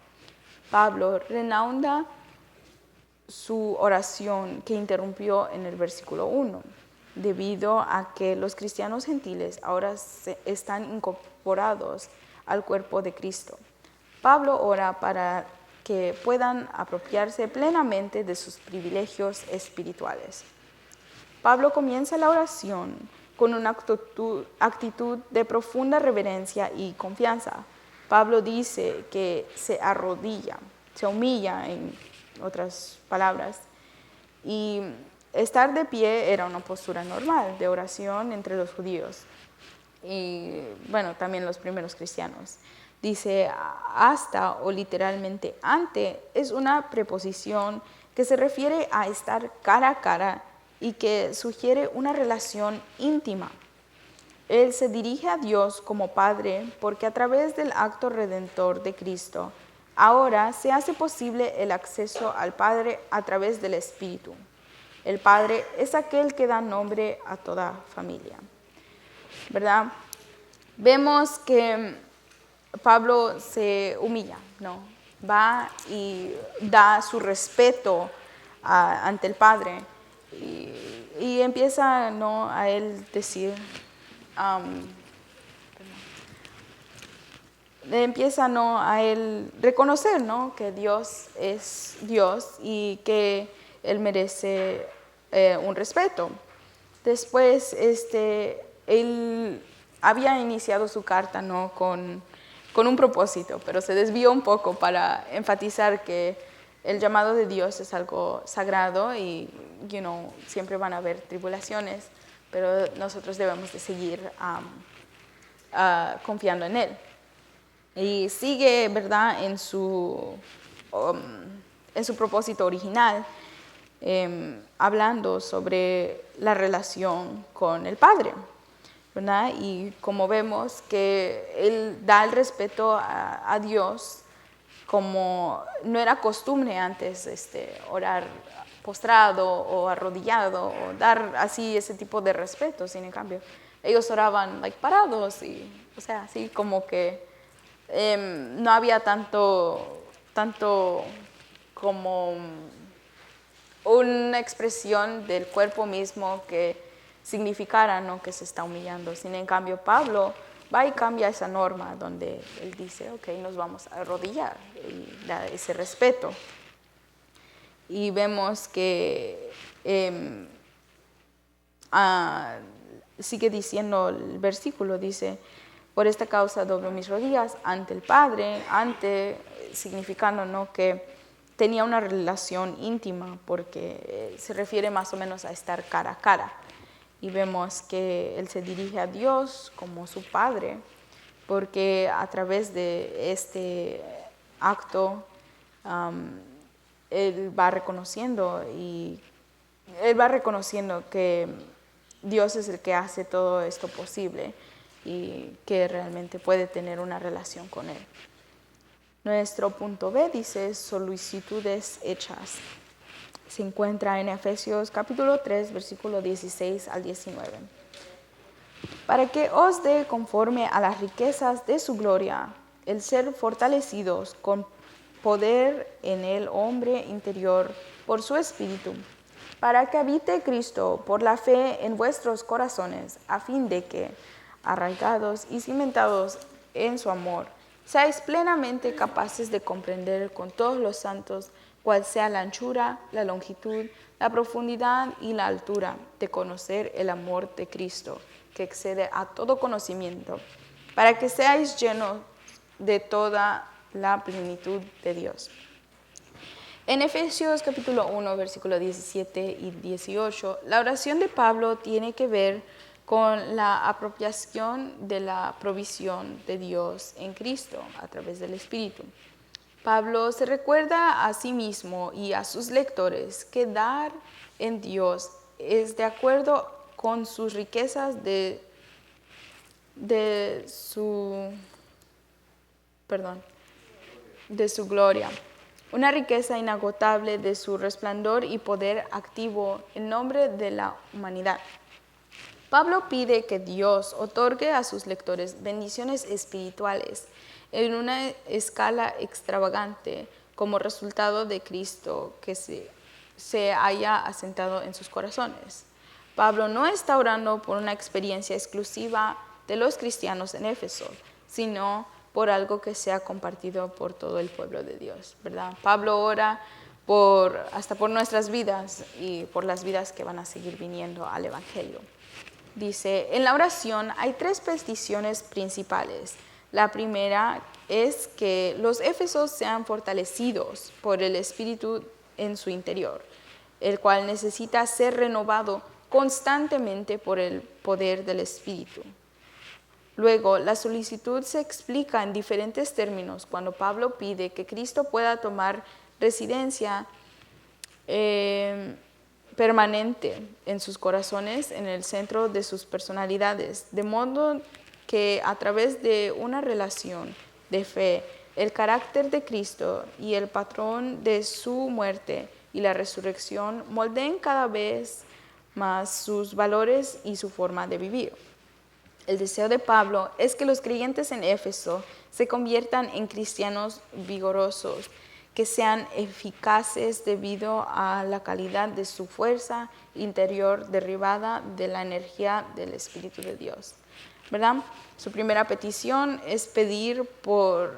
Pablo reanuda su oración que interrumpió en el versículo 1, debido a que los cristianos gentiles ahora están incorporados al cuerpo de Cristo. Pablo ora para que puedan apropiarse plenamente de sus privilegios espirituales. Pablo comienza la oración con una actitud de profunda reverencia y confianza. Pablo dice que se arrodilla, se humilla en otras palabras, y estar de pie era una postura normal de oración entre los judíos y, bueno, también los primeros cristianos. Dice hasta o literalmente ante es una preposición que se refiere a estar cara a cara y que sugiere una relación íntima. Él se dirige a Dios como Padre porque a través del acto redentor de Cristo, ahora se hace posible el acceso al Padre a través del Espíritu. El Padre es aquel que da nombre a toda familia, ¿verdad? Vemos que Pablo se humilla, ¿no? Va y da su respeto ante el Padre y empieza, ¿no?, a él decir, empieza, ¿no?, a él reconocer, ¿no?, que Dios es Dios y que él merece un respeto. Después, él había iniciado su carta, ¿no?, con un propósito, pero se desvió un poco para enfatizar que el llamado de Dios es algo sagrado y, siempre van a haber tribulaciones, pero nosotros debemos de seguir confiando en Él. Y sigue, ¿verdad?, en su propósito original, hablando sobre la relación con el Padre, ¿verdad? Y como vemos que él da el respeto a Dios, como no era costumbre antes orar postrado o arrodillado o dar así ese tipo de respeto. Sin en cambio, ellos oraban parados y, así como que no había tanto como una expresión del cuerpo mismo que significara, ¿no?, que se está humillando. Sin en cambio, Pablo va y cambia esa norma donde él dice, ok, nos vamos a arrodillar y da ese respeto. Y vemos que sigue diciendo el versículo, dice, por esta causa doblo mis rodillas ante el Padre, significando, ¿no?, que tenía una relación íntima, porque se refiere más o menos a estar cara a cara. Y vemos que él se dirige a Dios como su Padre, porque a través de este acto él va reconociendo que Dios es el que hace todo esto posible y que realmente puede tener una relación con Él. Nuestro punto B dice solicitudes hechas. Se encuentra en Efesios capítulo 3, versículo 16 al 19. Para que os dé conforme a las riquezas de su gloria, el ser fortalecidos con poder en el hombre interior por su espíritu, para que habite Cristo por la fe en vuestros corazones, a fin de que, arraigados y cimentados en su amor, seáis plenamente capaces de comprender con todos los santos cuál sea la anchura, la longitud, la profundidad y la altura, de conocer el amor de Cristo, que excede a todo conocimiento, para que seáis llenos de toda la plenitud de Dios. En Efesios capítulo 1, versículo 17 y 18, la oración de Pablo tiene que ver con la apropiación de la provisión de Dios en Cristo a través del Espíritu. Pablo se recuerda a sí mismo y a sus lectores que dar en Dios es de acuerdo con sus riquezas de su gloria, una riqueza inagotable de su resplandor y poder activo en nombre de la humanidad. Pablo pide que Dios otorgue a sus lectores bendiciones espirituales en una escala extravagante como resultado de Cristo que se haya asentado en sus corazones. Pablo no está orando por una experiencia exclusiva de los cristianos en Éfeso, sino por algo que sea compartido por todo el pueblo de Dios, ¿verdad? Pablo ora hasta por nuestras vidas y por las vidas que van a seguir viniendo al Evangelio. Dice, en la oración hay 3 peticiones principales. La primera es que los éfesos sean fortalecidos por el Espíritu en su interior, el cual necesita ser renovado constantemente por el poder del Espíritu. Luego, la solicitud se explica en diferentes términos cuando Pablo pide que Cristo pueda tomar residencia permanente en sus corazones, en el centro de sus personalidades, de modo que a través de una relación de fe, el carácter de Cristo y el patrón de su muerte y la resurrección moldeen cada vez más sus valores y su forma de vivir. El deseo de Pablo es que los creyentes en Éfeso se conviertan en cristianos vigorosos, que sean eficaces debido a la calidad de su fuerza interior derivada de la energía del Espíritu de Dios, ¿verdad? Su primera petición es pedir por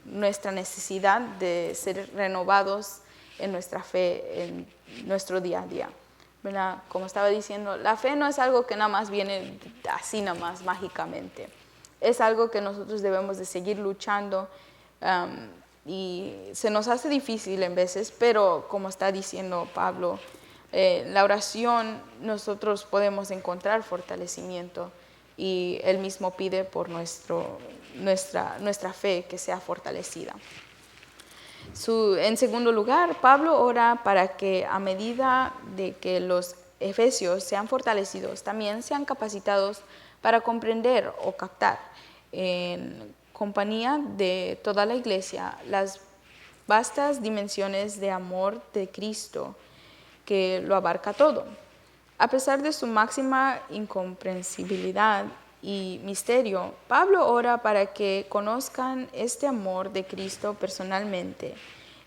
nuestra necesidad de ser renovados en nuestra fe, en nuestro día a día, ¿verdad? Como estaba diciendo, la fe no es algo que nada más viene así nada más mágicamente. Es algo que nosotros debemos de seguir luchando y se nos hace difícil en veces, pero como está diciendo Pablo, la oración nosotros podemos encontrar fortalecimiento y él mismo pide por nuestra fe que sea fortalecida. En segundo lugar, Pablo ora para que a medida de que los efesios sean fortalecidos, también sean capacitados para comprender o captar en compañía de toda la iglesia las vastas dimensiones de amor de Cristo que lo abarca todo. A pesar de su máxima incomprensibilidad y misterio, Pablo ora para que conozcan este amor de Cristo personalmente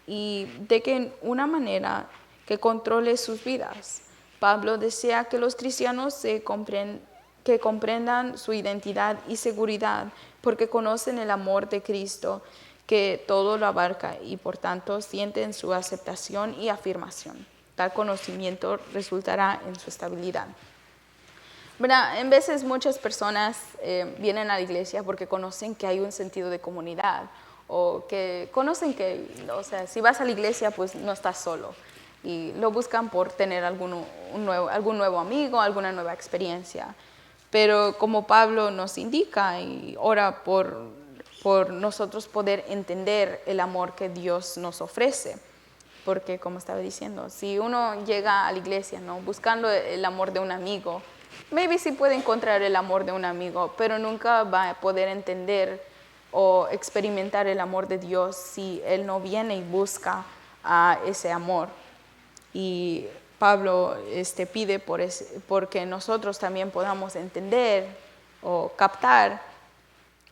y de que una manera que controle sus vidas. Pablo desea que los cristianos que comprendan su identidad y seguridad porque conocen el amor de Cristo que todo lo abarca y por tanto sienten su aceptación y afirmación. Tal conocimiento resultará en su estabilidad. ¿Verdad? En veces muchas personas vienen a la iglesia porque conocen que hay un sentido de comunidad o que conocen que, o sea, si vas a la iglesia pues no estás solo y lo buscan por tener algún nuevo amigo, alguna nueva experiencia. Pero como Pablo nos indica y ora por nosotros poder entender el amor que Dios nos ofrece. Porque como estaba diciendo, si uno llega a la iglesia, ¿no?, buscando el amor de un amigo, maybe sí puede encontrar el amor de un amigo, pero nunca va a poder entender o experimentar el amor de Dios si él no viene y busca ese amor. Y Pablo pide porque nosotros también podamos entender o captar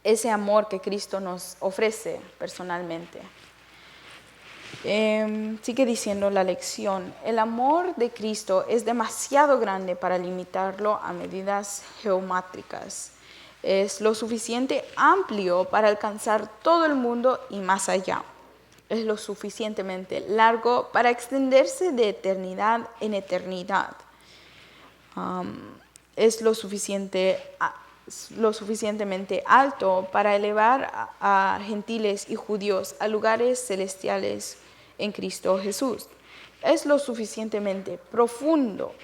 ese amor que Cristo nos ofrece personalmente. Sigue diciendo la lección, el amor de Cristo es demasiado grande para limitarlo a medidas geométricas. Es lo suficiente amplio para alcanzar todo el mundo y más allá. Es lo suficientemente largo para extenderse de eternidad en eternidad. Es lo suficientemente alto para elevar a gentiles y judíos a lugares celestiales en Cristo Jesús. Es lo suficientemente profundo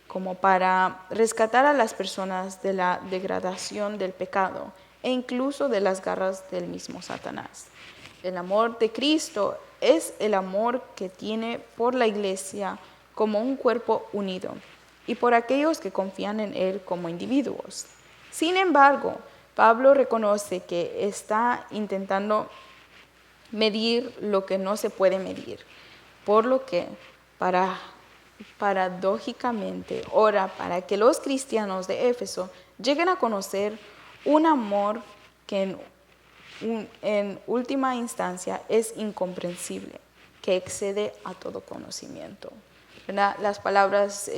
como para rescatar a las personas de la degradación del pecado e incluso de las garras del mismo Satanás. El amor de Cristo es el amor que tiene por la iglesia como un cuerpo unido y por aquellos que confían en Él como individuos. Sin embargo, Pablo reconoce que está intentando medir lo que no se puede medir, por lo que paradójicamente ora para que los cristianos de Éfeso lleguen a conocer un amor que en última instancia es incomprensible, que excede a todo conocimiento. ¿Verdad? Las palabras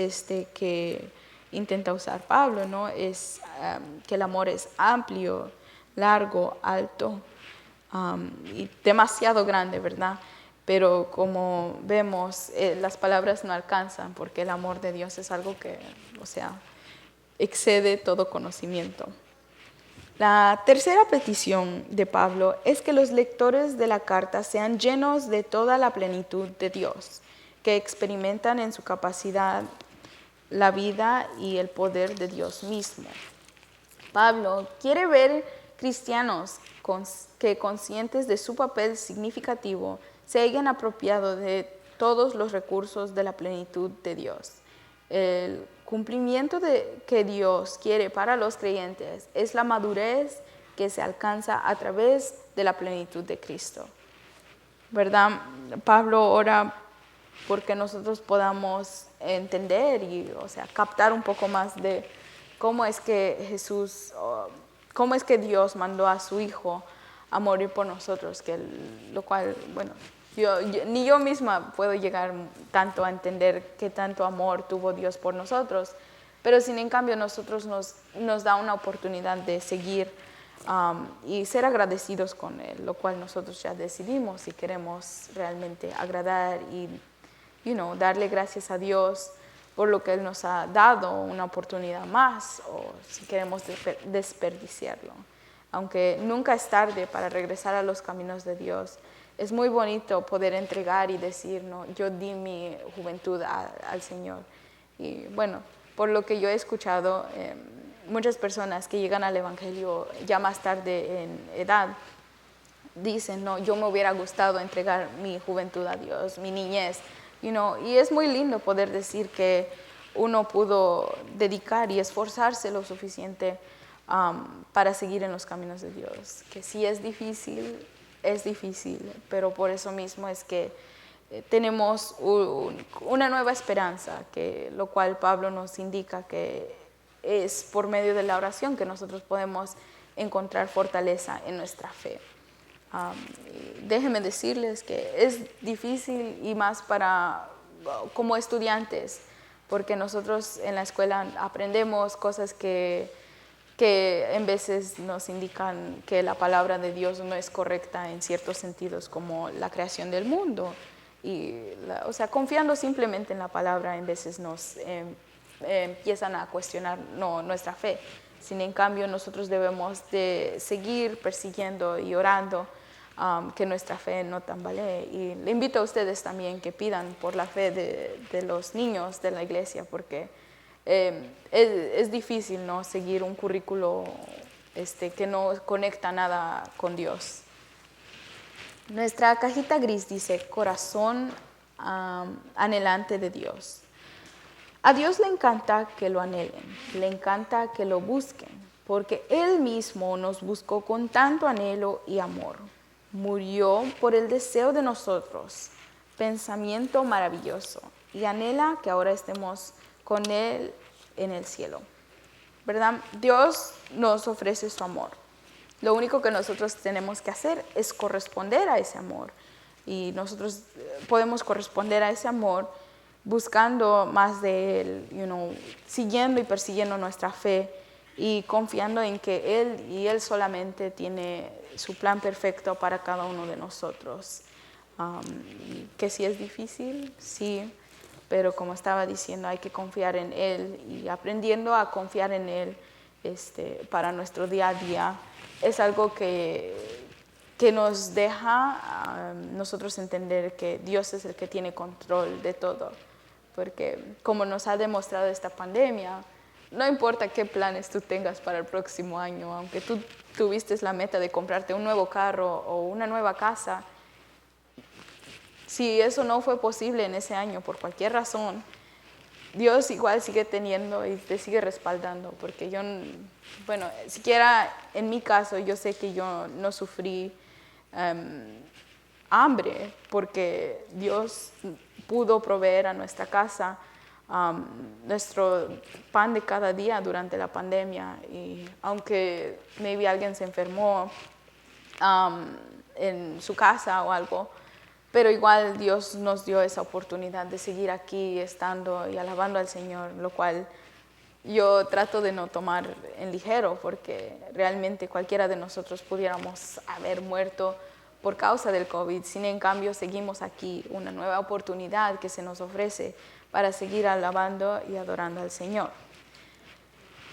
que intenta usar Pablo, ¿no? Es que el amor es amplio, largo, alto y demasiado grande, ¿verdad? Pero como vemos, las palabras no alcanzan porque el amor de Dios es algo que, excede todo conocimiento. La tercera petición de Pablo es que los lectores de la carta sean llenos de toda la plenitud de Dios, que experimentan en su capacidad la vida y el poder de Dios mismo. Pablo quiere ver cristianos que, conscientes de su papel significativo, se hayan apropiado de todos los recursos de la plenitud de Dios. El cumplimiento que Dios quiere para los creyentes es la madurez que se alcanza a través de la plenitud de Cristo. ¿Verdad? Pablo ora porque nosotros podamos entender y, captar un poco más de cómo es que Dios mandó a su Hijo a morir por nosotros, lo cual, ni yo misma puedo llegar tanto a entender qué tanto amor tuvo Dios por nosotros, pero sin en cambio nosotros nos da una oportunidad de seguir y ser agradecidos con Él, lo cual nosotros ya decidimos si queremos realmente agradar y darle gracias a Dios por lo que Él nos ha dado, una oportunidad más, o si queremos desperdiciarlo. Aunque nunca es tarde para regresar a los caminos de Dios, es muy bonito poder entregar y decir, no, yo di mi juventud al Señor. Y bueno, por lo que yo he escuchado, muchas personas que llegan al Evangelio ya más tarde en edad, dicen, no, yo me hubiera gustado entregar mi juventud a Dios, mi niñez, y es muy lindo poder decir que uno pudo dedicar y esforzarse lo suficiente para seguir en los caminos de Dios. Que sí es difícil, pero por eso mismo es que tenemos una nueva esperanza, lo cual Pablo nos indica que es por medio de la oración que nosotros podemos encontrar fortaleza en nuestra fe. Déjenme decirles que es difícil y más como estudiantes, porque nosotros en la escuela aprendemos cosas que en veces nos indican que la palabra de Dios no es correcta en ciertos sentidos, como la creación del mundo. Y, confiando simplemente en la palabra, en veces nos empiezan a cuestionar nuestra fe. Sin en cambio, nosotros debemos de seguir persiguiendo y orando que nuestra fe no tambalee. Y le invito a ustedes también que pidan por la fe de los niños de la iglesia, porque es difícil, ¿no?, seguir un currículo que no conecta nada con Dios. Nuestra cajita gris dice, corazón anhelante de Dios. A Dios le encanta que lo anhelen, le encanta que lo busquen, porque Él mismo nos buscó con tanto anhelo y amor. Murió por el deseo de nosotros, pensamiento maravilloso, y anhela que ahora estemos con Él en el cielo. ¿Verdad? Dios nos ofrece su amor. Lo único que nosotros tenemos que hacer es corresponder a ese amor. Y nosotros podemos corresponder a ese amor buscando más de Él, siguiendo y persiguiendo nuestra fe y confiando en que Él y Él solamente tiene su plan perfecto para cada uno de nosotros. Que sí es difícil, sí, pero como estaba diciendo, hay que confiar en Él, y aprendiendo a confiar en Él para nuestro día a día es algo que nos deja nosotros entender que Dios es el que tiene control de todo. porque como nos ha demostrado esta pandemia, no importa qué planes tú tengas para el próximo año, aunque tú tuviste la meta de comprarte un nuevo carro o una nueva casa, si eso no fue posible en ese año por cualquier razón, Dios igual sigue teniendo y te sigue respaldando, porque yo, bueno, siquiera en mi caso, yo sé que yo no sufrí hambre, porque Dios pudo proveer a nuestra casa nuestro pan de cada día durante la pandemia. Y aunque maybe alguien se enfermó en su casa o algo, pero igual Dios nos dio esa oportunidad de seguir aquí estando y alabando al Señor, lo cual yo trato de no tomar en ligero, porque realmente cualquiera de nosotros pudiéramos haber muerto por causa del COVID. Sin en cambio, seguimos aquí, una nueva oportunidad que se nos ofrece para seguir alabando y adorando al Señor.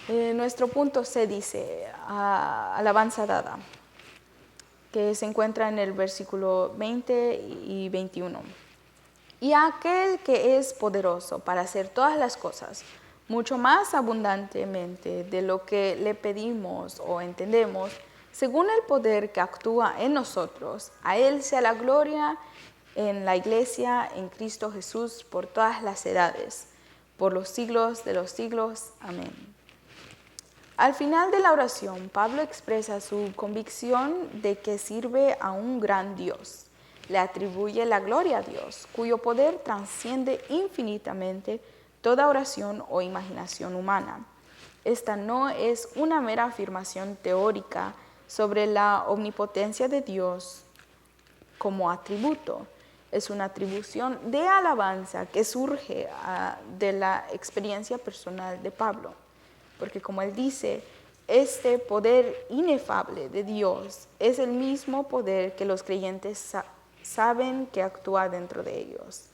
Nuestro punto C dice, alabanza dada, que se encuentra en el versículo 20 y 21. Y aquel que es poderoso para hacer todas las cosas, mucho más abundantemente de lo que le pedimos o entendemos, según el poder que actúa en nosotros, a Él sea la gloria en la Iglesia, en Cristo Jesús, por todas las edades, por los siglos de los siglos. Amén. Al final de la oración, Pablo expresa su convicción de que sirve a un gran Dios. Le atribuye la gloria a Dios, cuyo poder trasciende infinitamente toda oración o imaginación humana. Esta no es una mera afirmación teórica sobre la omnipotencia de Dios como atributo. Es una atribución de alabanza que surge de la experiencia personal de Pablo. Porque como él dice, este poder inefable de Dios es el mismo poder que los creyentes saben que actúa dentro de ellos.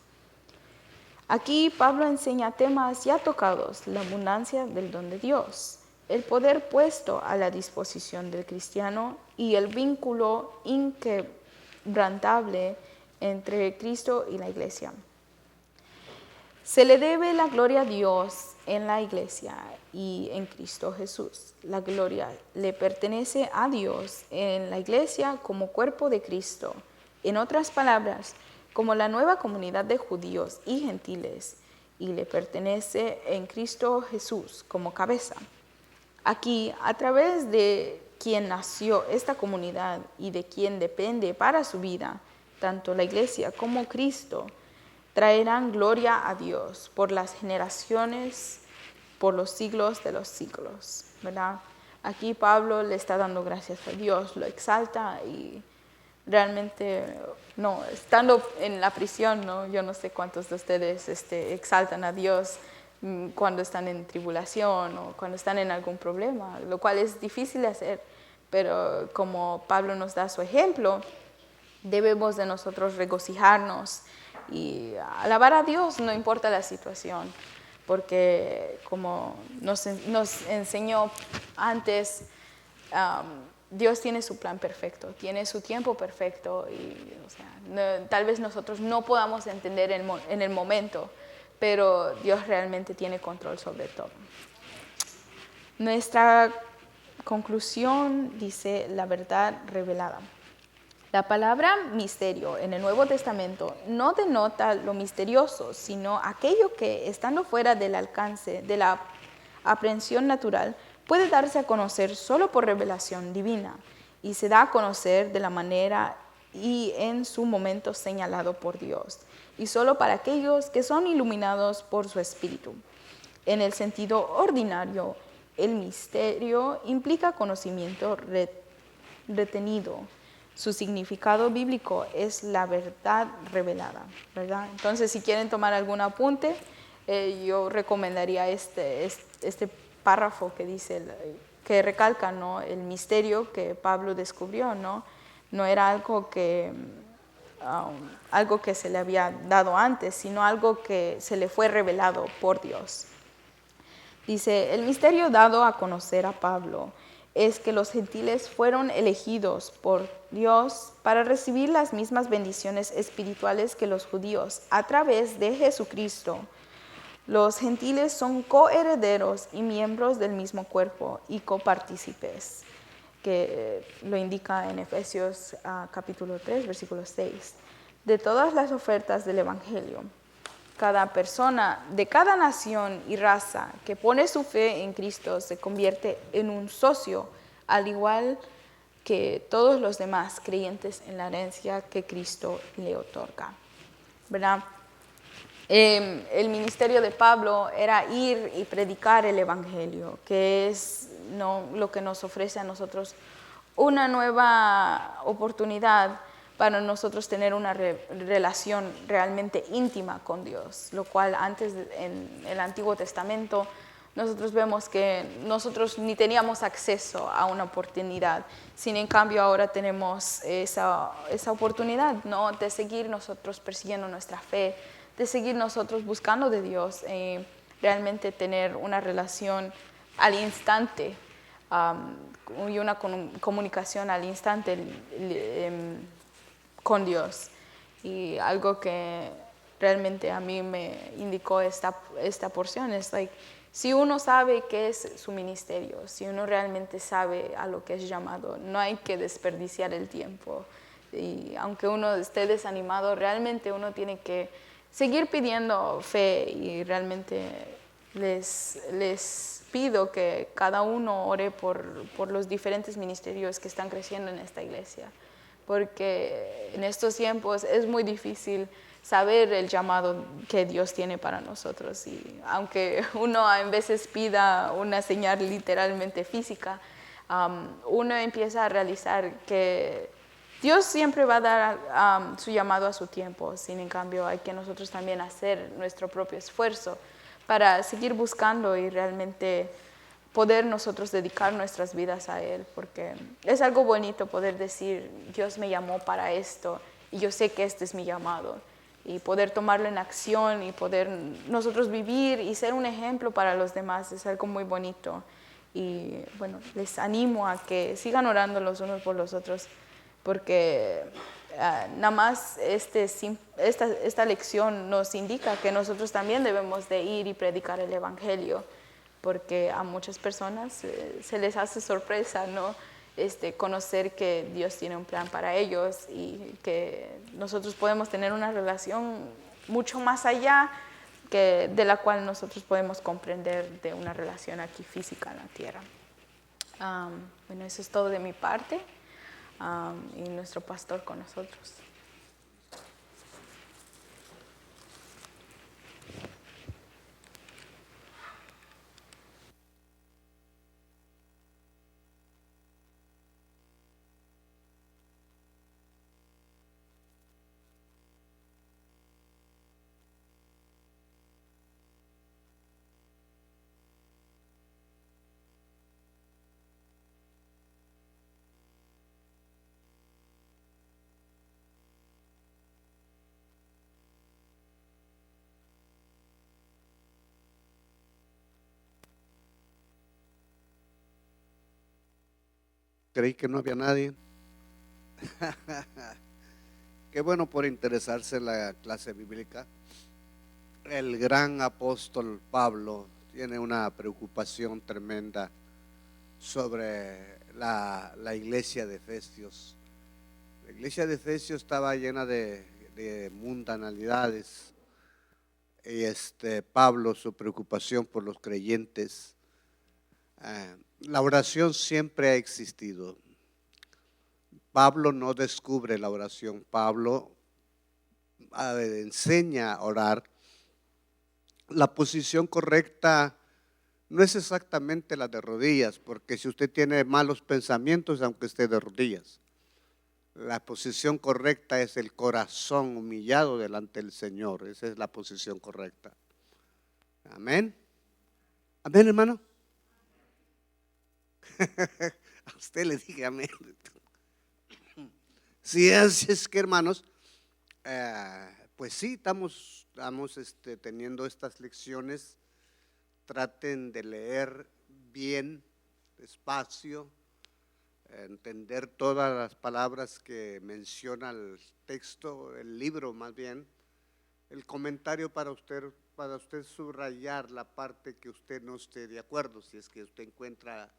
Aquí Pablo enseña temas ya tocados, la abundancia del don de Dios, el poder puesto a la disposición del cristiano y el vínculo inquebrantable entre Cristo y la iglesia. Se le debe la gloria a Dios en la iglesia y en Cristo Jesús. La gloria le pertenece a Dios en la iglesia como cuerpo de Cristo. En otras palabras, como la nueva comunidad de judíos y gentiles, y le pertenece en Cristo Jesús como cabeza. Aquí, a través de quien nació esta comunidad y de quien depende para su vida, tanto la iglesia como Cristo, traerán gloria a Dios por las generaciones, por los siglos de los siglos, ¿verdad? Aquí Pablo le está dando gracias a Dios, lo exalta y realmente, no, estando en la prisión, ¿no? Yo no sé cuántos de ustedes exaltan a Dios cuando están en tribulación o cuando están en algún problema, lo cual es difícil de hacer, pero como Pablo nos da su ejemplo, debemos de nosotros regocijarnos y alabar a Dios, no importa la situación, porque como nos enseñó antes, Dios tiene su plan perfecto, tiene su tiempo perfecto y tal vez nosotros no podamos entender en el momento, pero Dios realmente tiene control sobre todo. Nuestra conclusión dice la verdad revelada. La palabra misterio en el Nuevo Testamento no denota lo misterioso, sino aquello que, estando fuera del alcance de la aprehensión natural, puede darse a conocer solo por revelación divina y se da a conocer de la manera y en su momento señalado por Dios, y solo para aquellos que son iluminados por su Espíritu. En el sentido ordinario, el misterio implica conocimiento retenido. Su significado bíblico es la verdad revelada, ¿verdad? Entonces, si quieren tomar algún apunte, yo recomendaría este párrafo que dice, que recalca, ¿no?, el misterio que Pablo descubrió, ¿no? No era algo que se le había dado antes, sino algo que se le fue revelado por Dios. Dice, el misterio dado a conocer a Pablo es que los gentiles fueron elegidos por Dios para recibir las mismas bendiciones espirituales que los judíos a través de Jesucristo, Los gentiles son coherederos y miembros del mismo cuerpo y copartícipes, que lo indica en Efesios capítulo 3, versículo 6, de todas las ofertas del Evangelio. Cada persona de cada nación y raza que pone su fe en Cristo se convierte en un socio, al igual que todos los demás creyentes en la herencia que Cristo le otorga. ¿Verdad? El ministerio de Pablo era ir y predicar el Evangelio, que es lo que nos ofrece a nosotros una nueva oportunidad para nosotros tener una relación realmente íntima con Dios, lo cual antes en el Antiguo Testamento nosotros vemos que nosotros ni teníamos acceso a una oportunidad, sin en cambio ahora tenemos esa oportunidad, ¿no?, de seguir nosotros persiguiendo nuestra fe, de seguir nosotros buscando de Dios, realmente tener una relación al instante y una comunicación al instante con Dios. Y algo que realmente a mí me indicó esta porción es si uno sabe qué es su ministerio, si uno realmente sabe a lo que es llamado, no hay que desperdiciar el tiempo. Y aunque uno esté desanimado, realmente uno tiene que seguir pidiendo fe, y realmente les pido que cada uno ore por los diferentes ministerios que están creciendo en esta iglesia, porque en estos tiempos es muy difícil saber el llamado que Dios tiene para nosotros, y aunque uno a veces pida una señal literalmente física, uno empieza a realizar que Dios siempre va a dar su llamado a su tiempo. Sin en cambio, hay que nosotros también hacer nuestro propio esfuerzo para seguir buscando y realmente poder nosotros dedicar nuestras vidas a Él, porque es algo bonito poder decir, Dios me llamó para esto y yo sé que este es mi llamado, y poder tomarlo en acción y poder nosotros vivir y ser un ejemplo para los demás es algo muy bonito. Y bueno, les animo a que sigan orando los unos por los otros, porque nada más esta lección nos indica que nosotros también debemos de ir y predicar el Evangelio, porque a muchas personas se les hace sorpresa, ¿no?, conocer que Dios tiene un plan para ellos y que nosotros podemos tener una relación mucho más allá de la cual nosotros podemos comprender de una relación aquí física en la tierra. Bueno, eso es todo de mi parte, y nuestro pastor con nosotros. Creí que no había nadie. Qué bueno por interesarse en la clase bíblica. El gran apóstol Pablo tiene una preocupación tremenda sobre la iglesia de Efesios. La iglesia de Efesios estaba llena de mundanalidades, y Pablo, su preocupación por los creyentes. La oración siempre ha existido. Pablo no descubre la oración, Pablo enseña a orar. La posición correcta no es exactamente la de rodillas, porque si usted tiene malos pensamientos, aunque esté de rodillas, la posición correcta es el corazón humillado delante del Señor. Esa es la posición correcta. Amén. Amén, hermano. A usted le dije amén. Sí, es que, hermanos, pues sí, estamos teniendo estas lecciones. Traten de leer bien, despacio, entender todas las palabras que menciona el texto, el libro más bien. El comentario para usted para usted subrayar la parte que usted no esté de acuerdo, si es que usted encuentra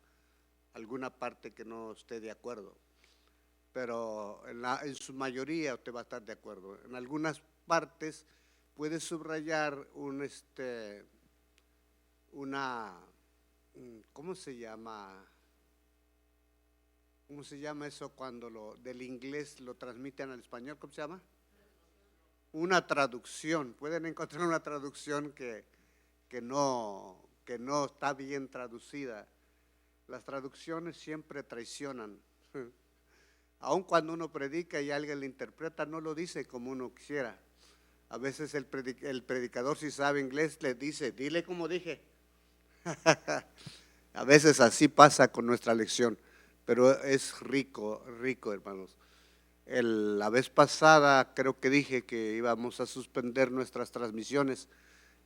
alguna parte que no esté de acuerdo. Pero en su mayoría usted va a estar de acuerdo. En algunas partes puede subrayar ¿cómo se llama? ¿Cómo se llama eso cuando del inglés lo transmiten al español? ¿Cómo se llama? Una traducción. Pueden encontrar una traducción que no está bien traducida. Las traducciones siempre traicionan. Aun cuando uno predica y alguien le interpreta, no lo dice como uno quisiera. A veces el predicador, si sabe inglés, le dice, dile como dije. A veces así pasa con nuestra lección, pero es rico, hermanos. La vez pasada creo que dije que íbamos a suspender nuestras transmisiones.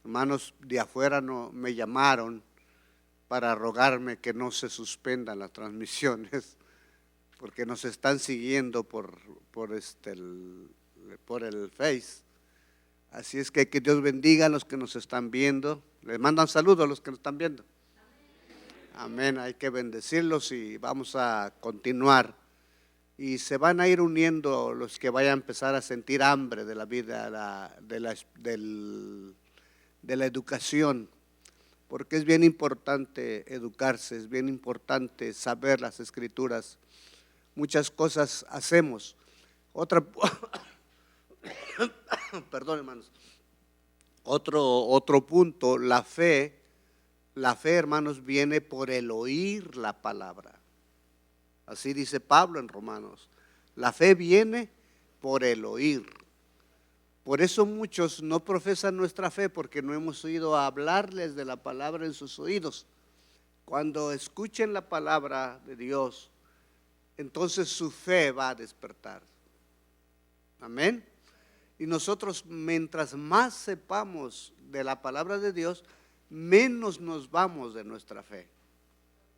Hermanos de afuera me llamaron para rogarme que no se suspendan las transmisiones, porque nos están siguiendo por el Face. Así es que Dios bendiga a los que nos están viendo. Les mandan saludos a los que nos están viendo. Amén, hay que bendecirlos y vamos a continuar. Y se van a ir uniendo los que vayan a empezar a sentir hambre de la vida, de la educación, porque es bien importante educarse, es bien importante saber las escrituras. Muchas cosas hacemos. Perdón, hermanos. Otro punto, la fe, hermanos, viene por el oír la palabra. Así dice Pablo en Romanos. La fe viene por el oír. Por eso muchos no profesan nuestra fe, porque no hemos oído hablarles de la palabra en sus oídos. Cuando escuchen la palabra de Dios, entonces su fe va a despertar. Amén. Y nosotros, mientras más sepamos de la palabra de Dios, menos nos vamos de nuestra fe,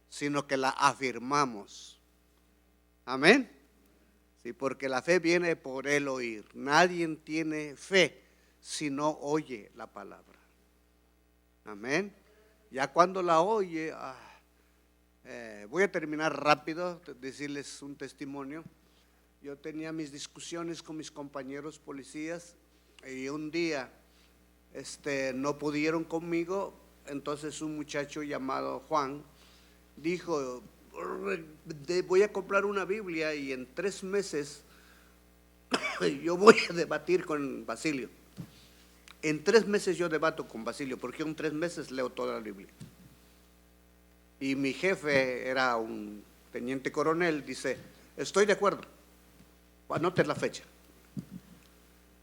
sino que la afirmamos. Amén. Sí, porque la fe viene por el oír. Nadie tiene fe si no oye la palabra. Amén. Ya cuando la oye, voy a terminar rápido, decirles un testimonio. Yo tenía mis discusiones con mis compañeros policías y un día no pudieron conmigo. Entonces un muchacho llamado Juan dijo, voy a comprar una Biblia y en 3 meses yo voy a debatir con Basilio. En 3 meses yo debato con Basilio, porque en 3 meses leo toda la Biblia. Y mi jefe era un teniente coronel, dice, estoy de acuerdo, anote la fecha.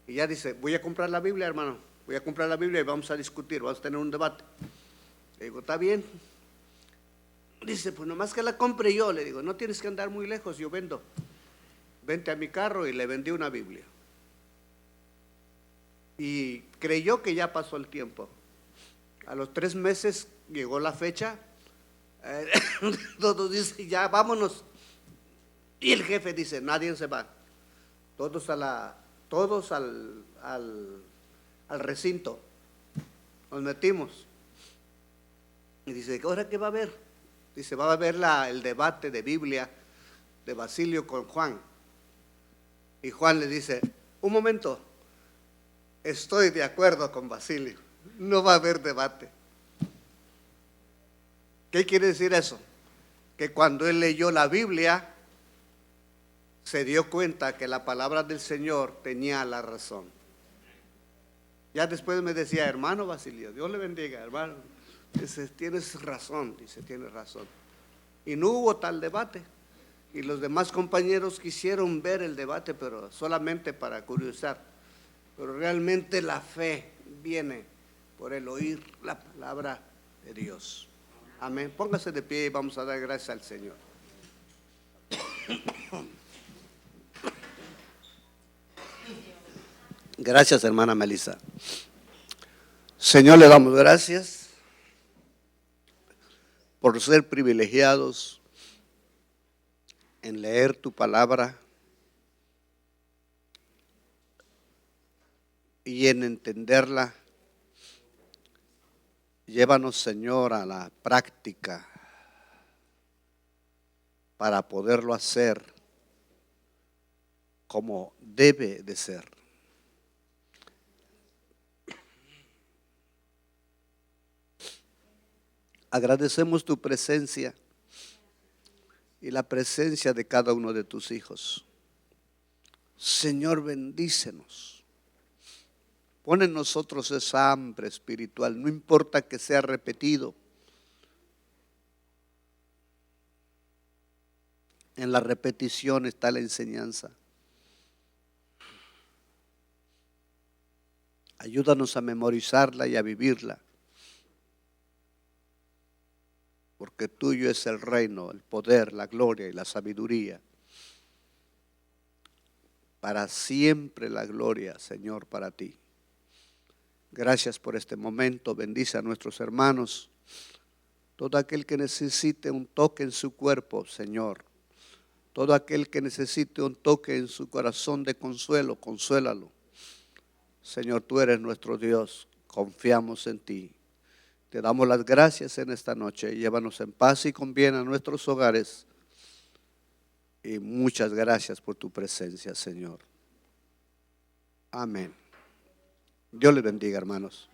Y ya dice, voy a comprar la Biblia, hermano, voy a comprar la Biblia y vamos a discutir, vamos a tener un debate. Le digo, está bien. Dice, pues nomás que la compre yo. Le digo, no tienes que andar muy lejos, yo vendo. Vente a mi carro, y le vendí una Biblia. Y creyó que ya pasó el tiempo. A los 3 meses llegó la fecha. Todos dicen, ya vámonos. Y el jefe dice, nadie se va. Todos al recinto. Nos metimos. Y dice, ¿ahora qué va a haber? Dice, va a haber el debate de Biblia de Basilio con Juan. Y Juan le dice, un momento, estoy de acuerdo con Basilio, no va a haber debate. ¿Qué quiere decir eso? Que cuando él leyó la Biblia, se dio cuenta que la palabra del Señor tenía la razón. Ya después me decía, hermano Basilio, Dios le bendiga, hermano. Dice, tienes razón, tienes razón. Y no hubo tal debate. Y los demás compañeros quisieron ver el debate, pero solamente para curiosar. Pero realmente la fe viene por el oír la palabra de Dios. Amén. Póngase de pie y vamos a dar gracias al Señor. Gracias, hermana Melissa. Señor, le damos gracias por ser privilegiados en leer tu palabra y en entenderla Llévanos, Señor, a la práctica para poderlo hacer como debe de ser. Agradecemos tu presencia y la presencia de cada uno de tus hijos. Señor, bendícenos. Pon en nosotros esa hambre espiritual, no importa que sea repetido. En la repetición está la enseñanza. Ayúdanos a memorizarla y a vivirla. Porque tuyo es el reino, el poder, la gloria y la sabiduría. Para siempre la gloria, Señor, para ti. Gracias por este momento. Bendice a nuestros hermanos. Todo aquel que necesite un toque en su cuerpo, Señor. Todo aquel que necesite un toque en su corazón de consuelo, consuélalo. Señor, tú eres nuestro Dios. Confiamos en ti. Te damos las gracias en esta noche. Llévanos en paz y con bien a nuestros hogares. Y muchas gracias por tu presencia, Señor. Amén. Dios les bendiga, hermanos.